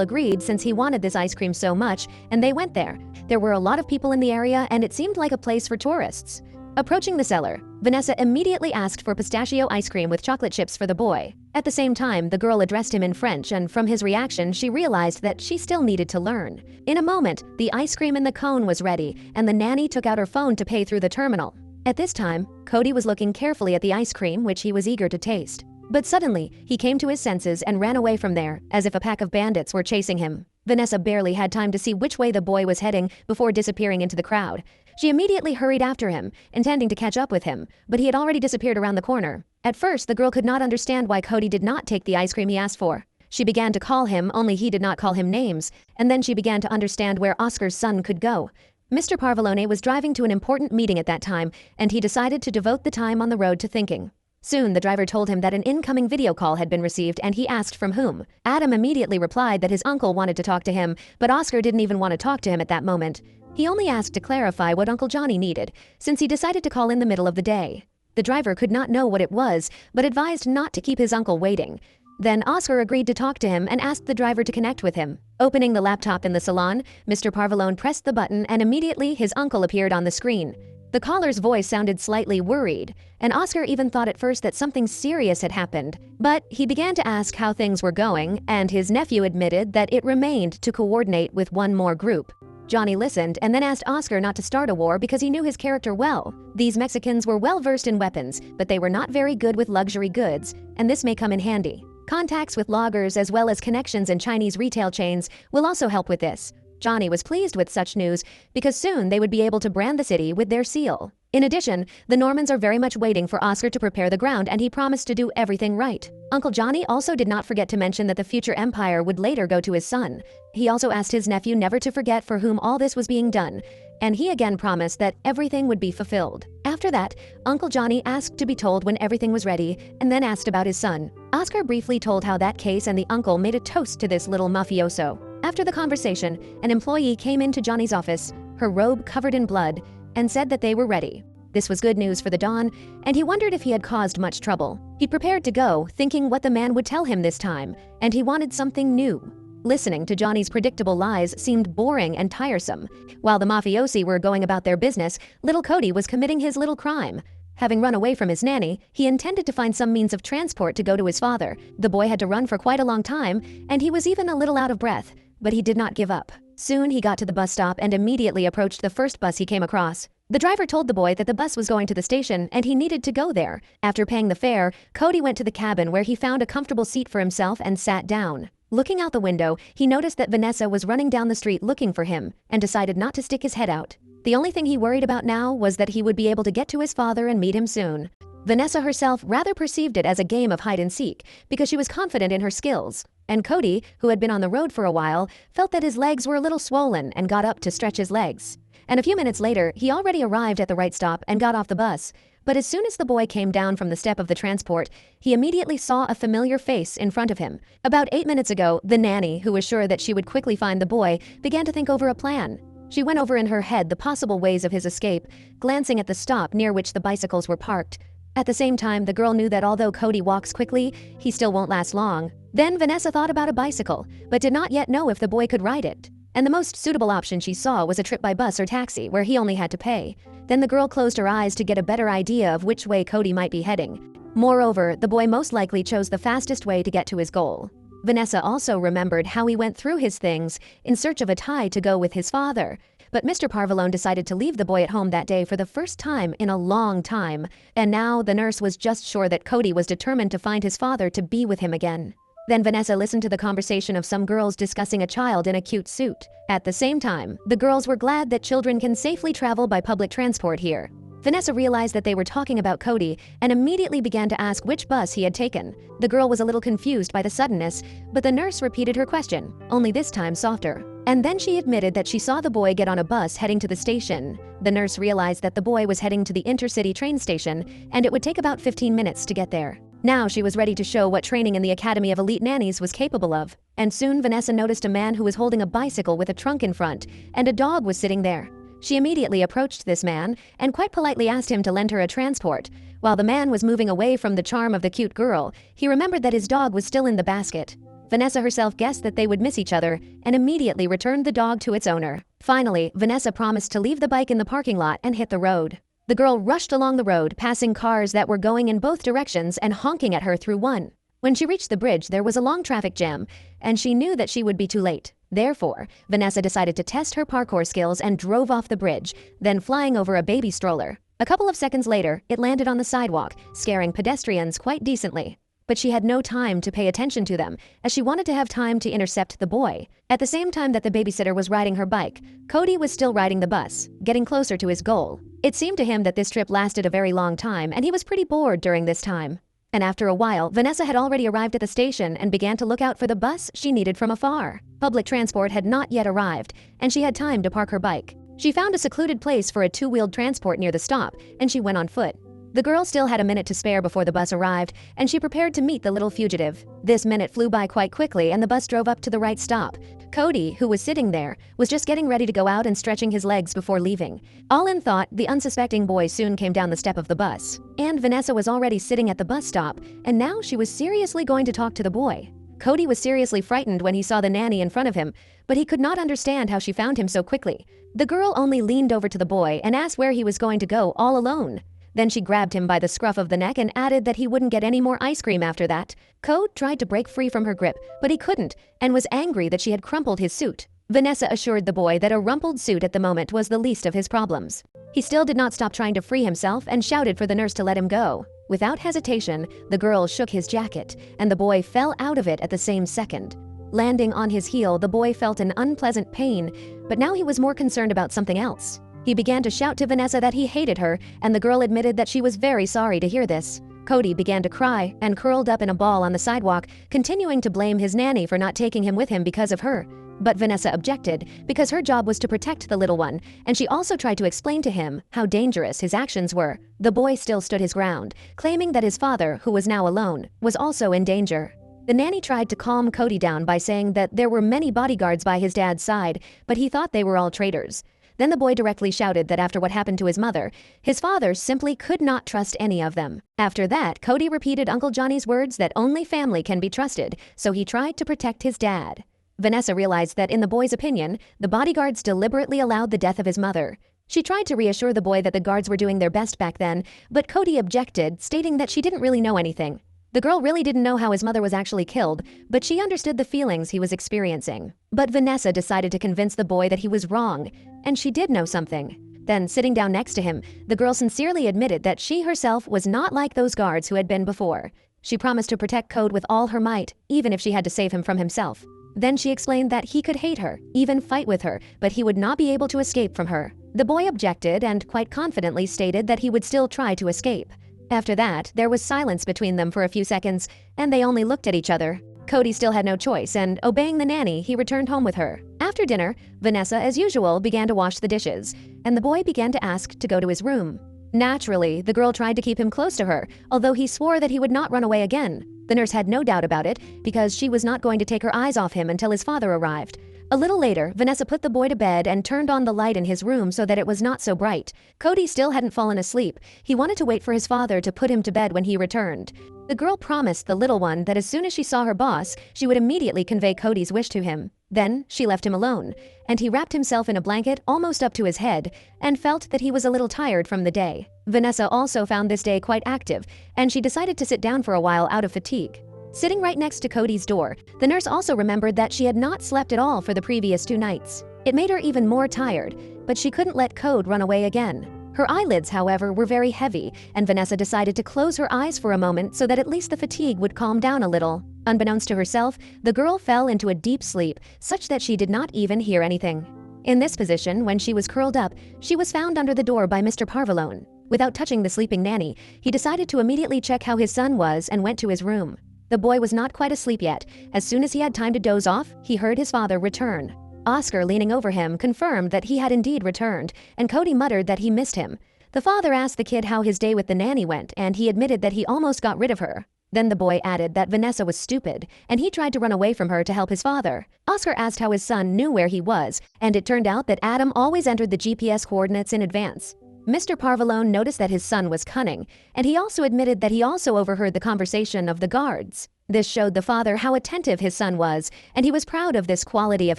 agreed since he wanted this ice cream so much, and they went there. There were a lot of people in the area and it seemed like a place for tourists. Approaching the seller, Vanessa immediately asked for pistachio ice cream with chocolate chips for the boy. At the same time, the girl addressed him in French, and from his reaction, she realized that she still needed to learn. In a moment, the ice cream in the cone was ready, and the nanny took out her phone to pay through the terminal. At this time, Cody was looking carefully at the ice cream, which he was eager to taste. But suddenly, he came to his senses and ran away from there, as if a pack of bandits were chasing him. Vanessa barely had time to see which way the boy was heading before disappearing into the crowd. She immediately hurried after him, intending to catch up with him, but he had already disappeared around the corner. At first, the girl could not understand why Cody did not take the ice cream he asked for. She began to call him, only he did not call him names, and then she began to understand where Oscar's son could go. Mr. Parvalone was driving to an important meeting at that time, and he decided to devote the time on the road to thinking. Soon, the driver told him that an incoming video call had been received, and he asked from whom. Adam immediately replied that his uncle wanted to talk to him, but Oscar didn't even want to talk to him at that moment. He only asked to clarify what Uncle Johnny needed, since he decided to call in the middle of the day. The driver could not know what it was, but advised not to keep his uncle waiting. Then Oscar agreed to talk to him and asked the driver to connect with him. Opening the laptop in the salon, Mr. Parvalone pressed the button and immediately his uncle appeared on the screen. The caller's voice sounded slightly worried, and Oscar even thought at first that something serious had happened. But he began to ask how things were going, and his nephew admitted that it remained to coordinate with one more group. Johnny listened and then asked Oscar not to start a war because he knew his character well. These Mexicans were well versed in weapons, but they were not very good with luxury goods, and this may come in handy. Contacts with loggers as well as connections in Chinese retail chains will also help with this. Johnny was pleased with such news because soon they would be able to brand the city with their seal. In addition, the Normans are very much waiting for Oscar to prepare the ground, and he promised to do everything right. Uncle Johnny also did not forget to mention that the future empire would later go to his son. He also asked his nephew never to forget for whom all this was being done, and he again promised that everything would be fulfilled. After that, Uncle Johnny asked to be told when everything was ready, and then asked about his son. Oscar briefly told how that case and the uncle made a toast to this little mafioso. After the conversation, an employee came into Johnny's office, her robe covered in blood, and said that they were ready. This was good news for the Don, and he wondered if he had caused much trouble. He prepared to go, thinking what the man would tell him this time, and he wanted something new. Listening to Johnny's predictable lies seemed boring and tiresome. While the mafiosi were going about their business, little Cody was committing his little crime. Having run away from his nanny, he intended to find some means of transport to go to his father. The boy had to run for quite a long time, and he was even a little out of breath. But he did not give up. Soon he got to the bus stop and immediately approached the first bus he came across. The driver told the boy that the bus was going to the station and he needed to go there. After paying the fare, Cody went to the cabin where he found a comfortable seat for himself and sat down. Looking out the window, he noticed that Vanessa was running down the street looking for him and decided not to stick his head out. The only thing he worried about now was that he would be able to get to his father and meet him soon. Vanessa herself rather perceived it as a game of hide and seek because she was confident in her skills. And Cody, who had been on the road for a while, felt that his legs were a little swollen and got up to stretch his legs. And a few minutes later, he already arrived at the right stop and got off the bus. But as soon as the boy came down from the step of the transport, he immediately saw a familiar face in front of him. About 8 minutes ago, the nanny, who was sure that she would quickly find the boy, began to think over a plan. She went over in her head the possible ways of his escape, glancing at the stop near which the bicycles were parked. At the same time, the girl knew that although Cody walks quickly, he still won't last long. Then Vanessa thought about a bicycle, but did not yet know if the boy could ride it. And the most suitable option she saw was a trip by bus or taxi, where he only had to pay. Then the girl closed her eyes to get a better idea of which way Cody might be heading. Moreover, the boy most likely chose the fastest way to get to his goal. Vanessa also remembered how he went through his things in search of a tie to go with his father. But Mr. Parvalone decided to leave the boy at home that day for the first time in a long time. And now the nurse was just sure that Cody was determined to find his father to be with him again. Then Vanessa listened to the conversation of some girls discussing a child in a cute suit. At the same time, the girls were glad that children can safely travel by public transport here. Vanessa realized that they were talking about Cody and immediately began to ask which bus he had taken. The girl was a little confused by the suddenness, but the nurse repeated her question, only this time softer. And then she admitted that she saw the boy get on a bus heading to the station. The nurse realized that the boy was heading to the intercity train station, and it would take about 15 minutes to get there. Now she was ready to show what training in the Academy of Elite Nannies was capable of. And soon Vanessa noticed a man who was holding a bicycle with a trunk in front, and a dog was sitting there. She immediately approached this man and quite politely asked him to lend her a transport. While the man was moving away from the charm of the cute girl, he remembered that his dog was still in the basket. Vanessa herself guessed that they would miss each other and immediately returned the dog to its owner. Finally, Vanessa promised to leave the bike in the parking lot and hit the road. The girl rushed along the road, passing cars that were going in both directions and honking at her through one. When she reached the bridge, there was a long traffic jam, and she knew that she would be too late. Therefore, Vanessa decided to test her parkour skills and drove off the bridge, then flying over a baby stroller. A couple of seconds later, it landed on the sidewalk, scaring pedestrians quite decently. But she had no time to pay attention to them, as she wanted to have time to intercept the boy. At the same time that the babysitter was riding her bike, Cody was still riding the bus, getting closer to his goal. It seemed to him that this trip lasted a very long time, and he was pretty bored during this time. And after a while, Vanessa had already arrived at the station and began to look out for the bus she needed from afar. Public transport had not yet arrived, and she had time to park her bike. She found a secluded place for a two-wheeled transport near the stop, and she went on foot. The girl still had a minute to spare before the bus arrived, and she prepared to meet the little fugitive. This minute flew by quite quickly, and the bus drove up to the right stop. Cody, who was sitting there, was just getting ready to go out and stretching his legs before leaving. All in thought, the unsuspecting boy soon came down the step of the bus. And Vanessa was already sitting at the bus stop, and now she was seriously going to talk to the boy. Cody was seriously frightened when he saw the nanny in front of him, but he could not understand how she found him so quickly. The girl only leaned over to the boy and asked where he was going to go all alone. Then she grabbed him by the scruff of the neck and added that he wouldn't get any more ice cream after that. Code tried to break free from her grip, but he couldn't, and was angry that she had crumpled his suit. Vanessa assured the boy that a rumpled suit at the moment was the least of his problems. He still did not stop trying to free himself and shouted for the nurse to let him go. Without hesitation, the girl shook his jacket, and the boy fell out of it at the same second. Landing on his heel, the boy felt an unpleasant pain, but now he was more concerned about something else. He began to shout to Vanessa that he hated her, and the girl admitted that she was very sorry to hear this. Cody began to cry and curled up in a ball on the sidewalk, continuing to blame his nanny for not taking him with him because of her. But Vanessa objected, because her job was to protect the little one, and she also tried to explain to him how dangerous his actions were. The boy still stood his ground, claiming that his father, who was now alone, was also in danger. The nanny tried to calm Cody down by saying that there were many bodyguards by his dad's side, but he thought they were all traitors. Then the boy directly shouted that after what happened to his mother, his father simply could not trust any of them. After that, Cody repeated Uncle Johnny's words that only family can be trusted, so he tried to protect his dad. Vanessa realized that in the boy's opinion, the bodyguards deliberately allowed the death of his mother. She tried to reassure the boy that the guards were doing their best back then, but Cody objected, stating that she didn't really know anything. The girl really didn't know how his mother was actually killed, but she understood the feelings he was experiencing. But Vanessa decided to convince the boy that he was wrong, and she did know something. Then, sitting down next to him, the girl sincerely admitted that she herself was not like those guards who had been before. She promised to protect Code with all her might, even if she had to save him from himself. Then she explained that he could hate her, even fight with her, but he would not be able to escape from her. The boy objected and quite confidently stated that he would still try to escape. After that, there was silence between them for a few seconds, and they only looked at each other. Cody still had no choice, and obeying the nanny, he returned home with her. After dinner, Vanessa, as usual, began to wash the dishes, and the boy began to ask to go to his room. Naturally, the girl tried to keep him close to her, although he swore that he would not run away again. The nurse had no doubt about it, because she was not going to take her eyes off him until his father arrived. A little later, Vanessa put the boy to bed and turned on the light in his room so that it was not so bright. Cody still hadn't fallen asleep. He wanted to wait for his father to put him to bed when he returned. The girl promised the little one that as soon as she saw her boss, she would immediately convey Cody's wish to him. Then she left him alone, and he wrapped himself in a blanket almost up to his head and felt that he was a little tired from the day. Vanessa also found this day quite active, and she decided to sit down for a while out of fatigue. Sitting right next to Cody's door, the nurse also remembered that she had not slept at all for the previous 2 nights. It made her even more tired, but she couldn't let Code run away again. Her eyelids, however, were very heavy, and Vanessa decided to close her eyes for a moment so that at least the fatigue would calm down a little. Unbeknownst to herself, the girl fell into a deep sleep, such that she did not even hear anything. In this position, when she was curled up, she was found under the door by Mr. Parvalone. Without touching the sleeping nanny, he decided to immediately check how his son was and went to his room. The boy was not quite asleep yet. As soon as he had time to doze off, he heard his father return. Oscar, leaning over him, confirmed that he had indeed returned, and Cody muttered that he missed him. The father asked the kid how his day with the nanny went, and he admitted that he almost got rid of her. Then the boy added that Vanessa was stupid, and he tried to run away from her to help his father. Oscar asked how his son knew where he was, and it turned out that Adam always entered the GPS coordinates in advance. Mr. Parvalone noticed that his son was cunning, and he also admitted that he also overheard the conversation of the guards. This showed the father how attentive his son was, and he was proud of this quality of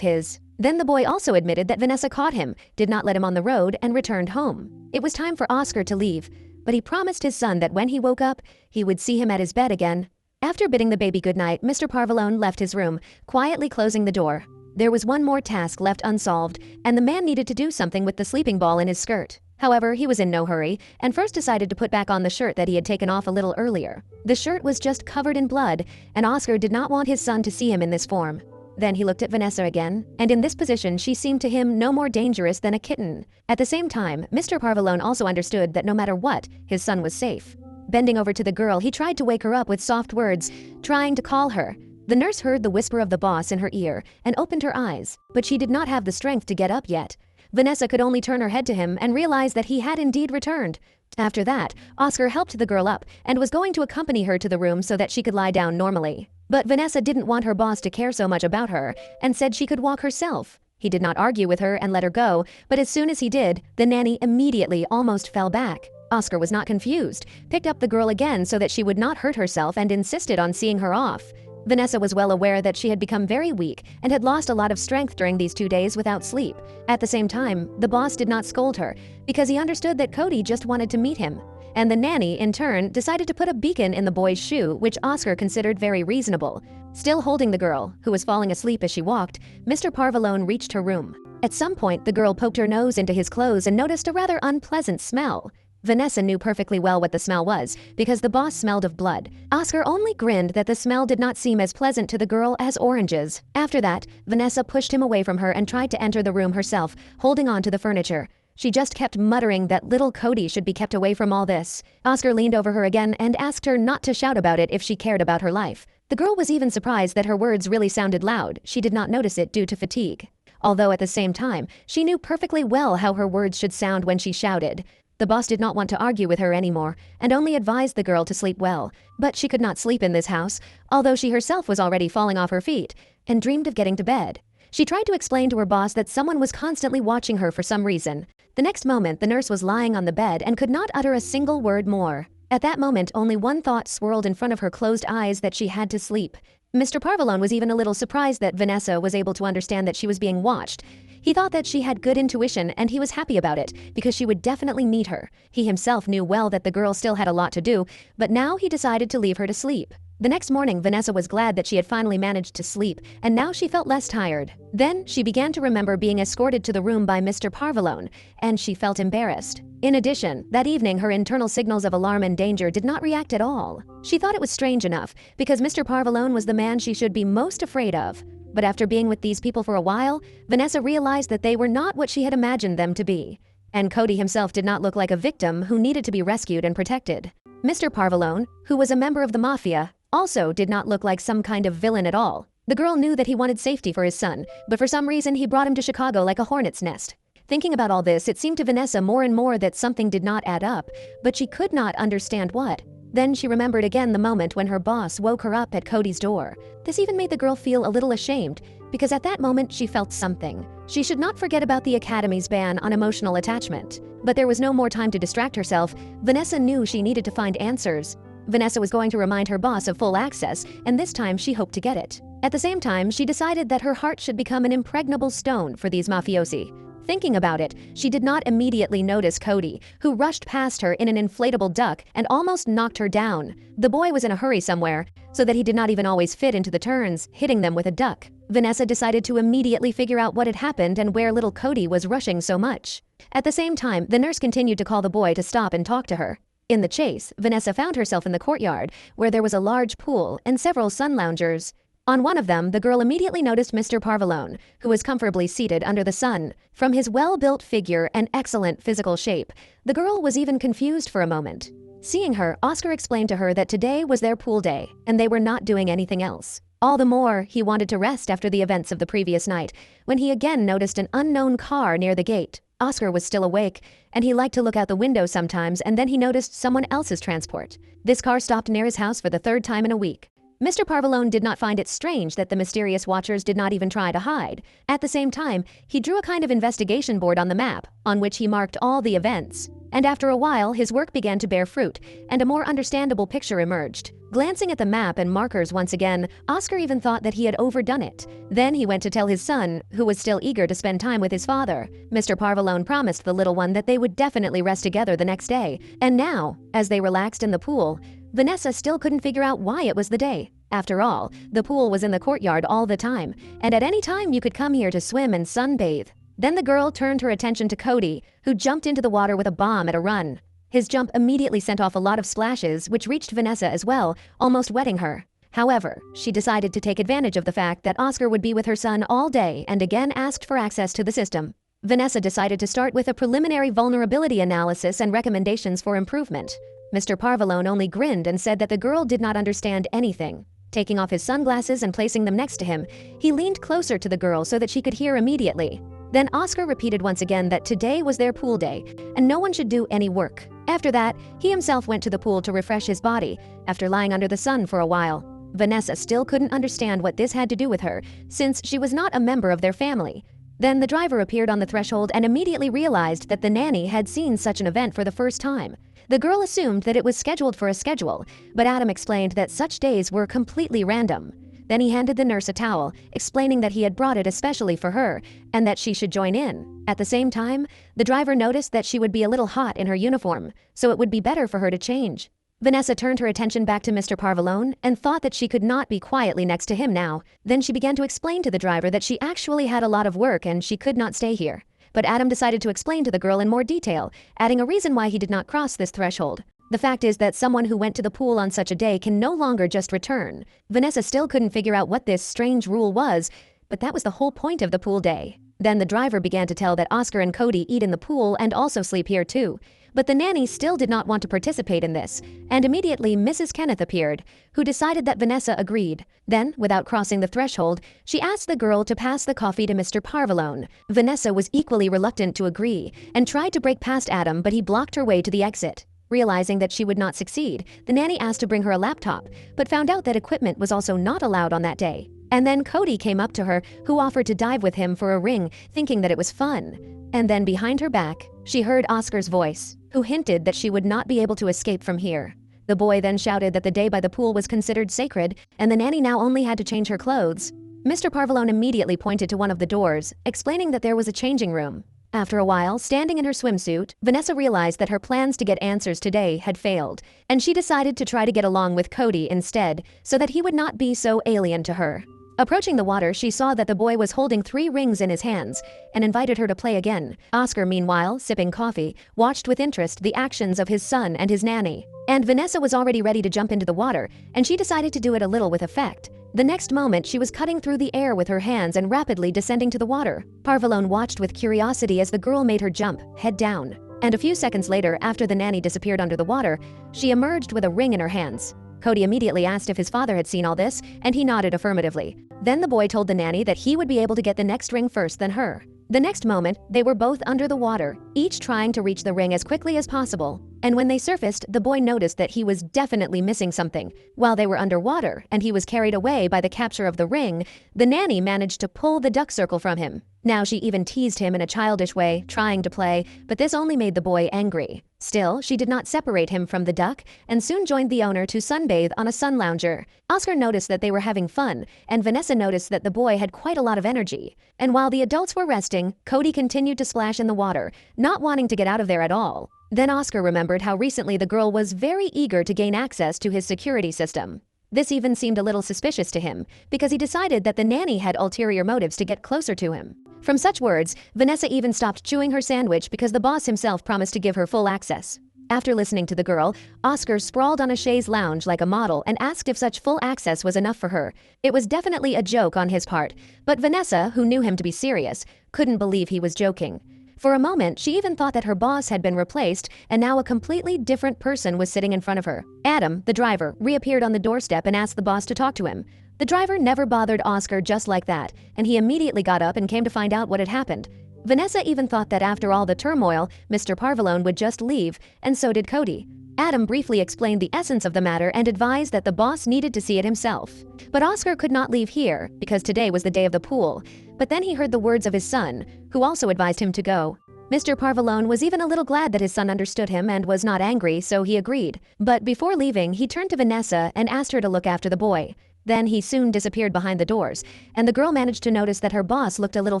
his. Then the boy also admitted that Vanessa caught him, did not let him on the road, and returned home. It was time for Oscar to leave, but he promised his son that when he woke up, he would see him at his bed again. After bidding the baby goodnight, Mr. Parvalone left his room, quietly closing the door. There was one more task left unsolved, and the man needed to do something with the sleeping ball in his skirt. However, he was in no hurry, and first decided to put back on the shirt that he had taken off a little earlier. The shirt was just covered in blood, and Oscar did not want his son to see him in this form. Then he looked at Vanessa again, and in this position she seemed to him no more dangerous than a kitten. At the same time, Mr. Parvalone also understood that no matter what, his son was safe. Bending over to the girl, he tried to wake her up with soft words, trying to call her. The nurse heard the whisper of the boss in her ear and opened her eyes, but she did not have the strength to get up yet. Vanessa could only turn her head to him and realize that he had indeed returned. After that, Oscar helped the girl up and was going to accompany her to the room so that she could lie down normally. But Vanessa didn't want her boss to care so much about her and said she could walk herself. He did not argue with her and let her go, but as soon as he did, the nanny immediately almost fell back. Oscar was not confused, picked up the girl again so that she would not hurt herself and insisted on seeing her off. Vanessa was well aware that she had become very weak and had lost a lot of strength during these 2 days without sleep. At the same time, the boss did not scold her because he understood that Cody just wanted to meet him. And the nanny, in turn, decided to put a beacon in the boy's shoe, which Oscar considered very reasonable. Still holding the girl, who was falling asleep as she walked, Mr. Parvalone reached her room. At some point, the girl poked her nose into his clothes and noticed a rather unpleasant smell. Vanessa knew perfectly well what the smell was, because the boss smelled of blood. Oscar only grinned that the smell did not seem as pleasant to the girl as oranges. After that, Vanessa pushed him away from her and tried to enter the room herself, holding on to the furniture. She just kept muttering that little Cody should be kept away from all this. Oscar leaned over her again and asked her not to shout about it if she cared about her life. The girl was even surprised that her words really sounded loud. She did not notice it due to fatigue. Although at the same time, she knew perfectly well how her words should sound when she shouted. The boss did not want to argue with her anymore and only advised the girl to sleep well. But she could not sleep in this house, although she herself was already falling off her feet and dreamed of getting to bed. She tried to explain to her boss that someone was constantly watching her for some reason. The next moment, the nurse was lying on the bed and could not utter a single word more. At that moment, only one thought swirled in front of her closed eyes, that she had to sleep. Mr. Parvalone was even a little surprised that Vanessa was able to understand that she was being watched. He thought that she had good intuition and he was happy about it because she would definitely need her. He himself knew well that the girl still had a lot to do, but now he decided to leave her to sleep. The next morning, Vanessa was glad that she had finally managed to sleep, and now she felt less tired. Then she began to remember being escorted to the room by Mr. Parvalone, and she felt embarrassed. In addition, that evening her internal signals of alarm and danger did not react at all. She thought it was strange enough, because Mr. Parvalone was the man she should be most afraid of. But after being with these people for a while, Vanessa realized that they were not what she had imagined them to be. And Cody himself did not look like a victim who needed to be rescued and protected. Mr. Parvalone, who was a member of the Mafia, also did not look like some kind of villain at all. The girl knew that he wanted safety for his son, but for some reason he brought him to Chicago like a hornet's nest. Thinking about all this, it seemed to Vanessa more and more that something did not add up, but she could not understand what. Then she remembered again the moment when her boss woke her up at Cody's door. This even made the girl feel a little ashamed, because at that moment she felt something. She should not forget about the Academy's ban on emotional attachment. But there was no more time to distract herself. Vanessa knew she needed to find answers. Vanessa was going to remind her boss of full access, and this time she hoped to get it. At the same time, she decided that her heart should become an impregnable stone for these mafiosi. Thinking about it, she did not immediately notice Cody, who rushed past her in an inflatable duck and almost knocked her down. The boy was in a hurry somewhere, so that he did not even always fit into the turns, hitting them with a duck. Vanessa decided to immediately figure out what had happened and where little Cody was rushing so much. At the same time, the nurse continued to call the boy to stop and talk to her. In the chase, Vanessa found herself in the courtyard, where there was a large pool and several sun loungers. On one of them, the girl immediately noticed Mr. Parvalone, who was comfortably seated under the sun. From his well-built figure and excellent physical shape, the girl was even confused for a moment. Seeing her, Oscar explained to her that today was their pool day, and they were not doing anything else. All the more, he wanted to rest after the events of the previous night, when he again noticed an unknown car near the gate. Oscar was still awake, and he liked to look out the window sometimes, and then he noticed someone else's transport. This car stopped near his house for the third time in a week. Mr. Parvalone did not find it strange that the mysterious watchers did not even try to hide. At the same time, he drew a kind of investigation board on the map, on which he marked all the events. And after a while, his work began to bear fruit, and a more understandable picture emerged. Glancing at the map and markers once again, Oscar even thought that he had overdone it. Then he went to tell his son, who was still eager to spend time with his father. Mr. Parvalone promised the little one that they would definitely rest together the next day. And now, as they relaxed in the pool, Vanessa still couldn't figure out why it was the day. After all, the pool was in the courtyard all the time, and at any time you could come here to swim and sunbathe. Then the girl turned her attention to Cody, who jumped into the water with a bomb at a run. His jump immediately sent off a lot of splashes, which reached Vanessa as well, almost wetting her. However, she decided to take advantage of the fact that Oscar would be with her son all day and again asked for access to the system. Vanessa decided to start with a preliminary vulnerability analysis and recommendations for improvement. Mr. Parvalone only grinned and said that the girl did not understand anything. Taking off his sunglasses and placing them next to him, he leaned closer to the girl so that she could hear immediately. Then Oscar repeated once again that today was their pool day, and no one should do any work. After that, he himself went to the pool to refresh his body, after lying under the sun for a while. Vanessa still couldn't understand what this had to do with her, since she was not a member of their family. Then the driver appeared on the threshold and immediately realized that the nanny had seen such an event for the first time. The girl assumed that it was scheduled for a schedule, but Adam explained that such days were completely random. Then he handed the nurse a towel, explaining that he had brought it especially for her, and that she should join in. At the same time, the driver noticed that she would be a little hot in her uniform, so it would be better for her to change. Vanessa turned her attention back to Mr. Parvalone and thought that she could not be quietly next to him now. Then she began to explain to the driver that she actually had a lot of work and she could not stay here. But Adam decided to explain to the girl in more detail, adding a reason why he did not cross this threshold. The fact is that someone who went to the pool on such a day can no longer just return. Vanessa still couldn't figure out what this strange rule was, but that was the whole point of the pool day. Then the driver began to tell that Oscar and Cody eat in the pool and also sleep here too. But the nanny still did not want to participate in this, and immediately Mrs. Kenneth appeared, who decided that Vanessa agreed. Then, without crossing the threshold, she asked the girl to pass the coffee to Mr. Parvalone. Vanessa was equally reluctant to agree, and tried to break past Adam, but he blocked her way to the exit. Realizing that she would not succeed, the nanny asked to bring her a laptop, but found out that equipment was also not allowed on that day. And then Cody came up to her, who offered to dive with him for a ring, thinking that it was fun. And then behind her back, she heard Oscar's voice, who hinted that she would not be able to escape from here. The boy then shouted that the day by the pool was considered sacred, and the nanny now only had to change her clothes. Mr. Parvalone immediately pointed to one of the doors, explaining that there was a changing room. After a while, standing in her swimsuit, Vanessa realized that her plans to get answers today had failed, and she decided to try to get along with Cody instead, so that he would not be so alien to her. Approaching the water, she saw that the boy was holding 3 rings in his hands and invited her to play again. Oscar, meanwhile, sipping coffee, watched with interest the actions of his son and his nanny. And Vanessa was already ready to jump into the water, and she decided to do it a little with effect. The next moment, she was cutting through the air with her hands and rapidly descending to the water. Parvalone watched with curiosity as the girl made her jump, head down. And a few seconds later, after the nanny disappeared under the water, she emerged with a ring in her hands. Cody immediately asked if his father had seen all this, and he nodded affirmatively. Then the boy told the nanny that he would be able to get the next ring first than her. The next moment, they were both under the water, each trying to reach the ring as quickly as possible. And when they surfaced, the boy noticed that he was definitely missing something. While they were underwater and he was carried away by the capture of the ring, the nanny managed to pull the duck circle from him. Now she even teased him in a childish way, trying to play, but this only made the boy angry. Still, she did not separate him from the duck and soon joined the owner to sunbathe on a sun lounger. Oscar noticed that they were having fun, and Vanessa noticed that the boy had quite a lot of energy. And while the adults were resting, Cody continued to splash in the water, not wanting to get out of there at all. Then Oscar remembered how recently the girl was very eager to gain access to his security system. This even seemed a little suspicious to him, because he decided that the nanny had ulterior motives to get closer to him. From such words, Vanessa even stopped chewing her sandwich because the boss himself promised to give her full access. After listening to the girl, Oscar sprawled on a chaise lounge like a model and asked if such full access was enough for her. It was definitely a joke on his part, but Vanessa, who knew him to be serious, couldn't believe he was joking. For a moment, she even thought that her boss had been replaced and now a completely different person was sitting in front of her. Adam, the driver, reappeared on the doorstep and asked the boss to talk to him. The driver never bothered Oscar just like that, and he immediately got up and came to find out what had happened. Vanessa even thought that after all the turmoil, Mr. Parvalone would just leave, and so did Cody. Adam briefly explained the essence of the matter and advised that the boss needed to see it himself. But Oscar could not leave here, because today was the day of the pool. But then he heard the words of his son, who also advised him to go. Mr. Parvalone was even a little glad that his son understood him and was not angry, so he agreed. But before leaving, he turned to Vanessa and asked her to look after the boy. Then he soon disappeared behind the doors, and the girl managed to notice that her boss looked a little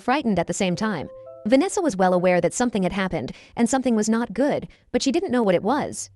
frightened at the same time. Vanessa was well aware that something had happened, and something was not good, but she didn't know what it was.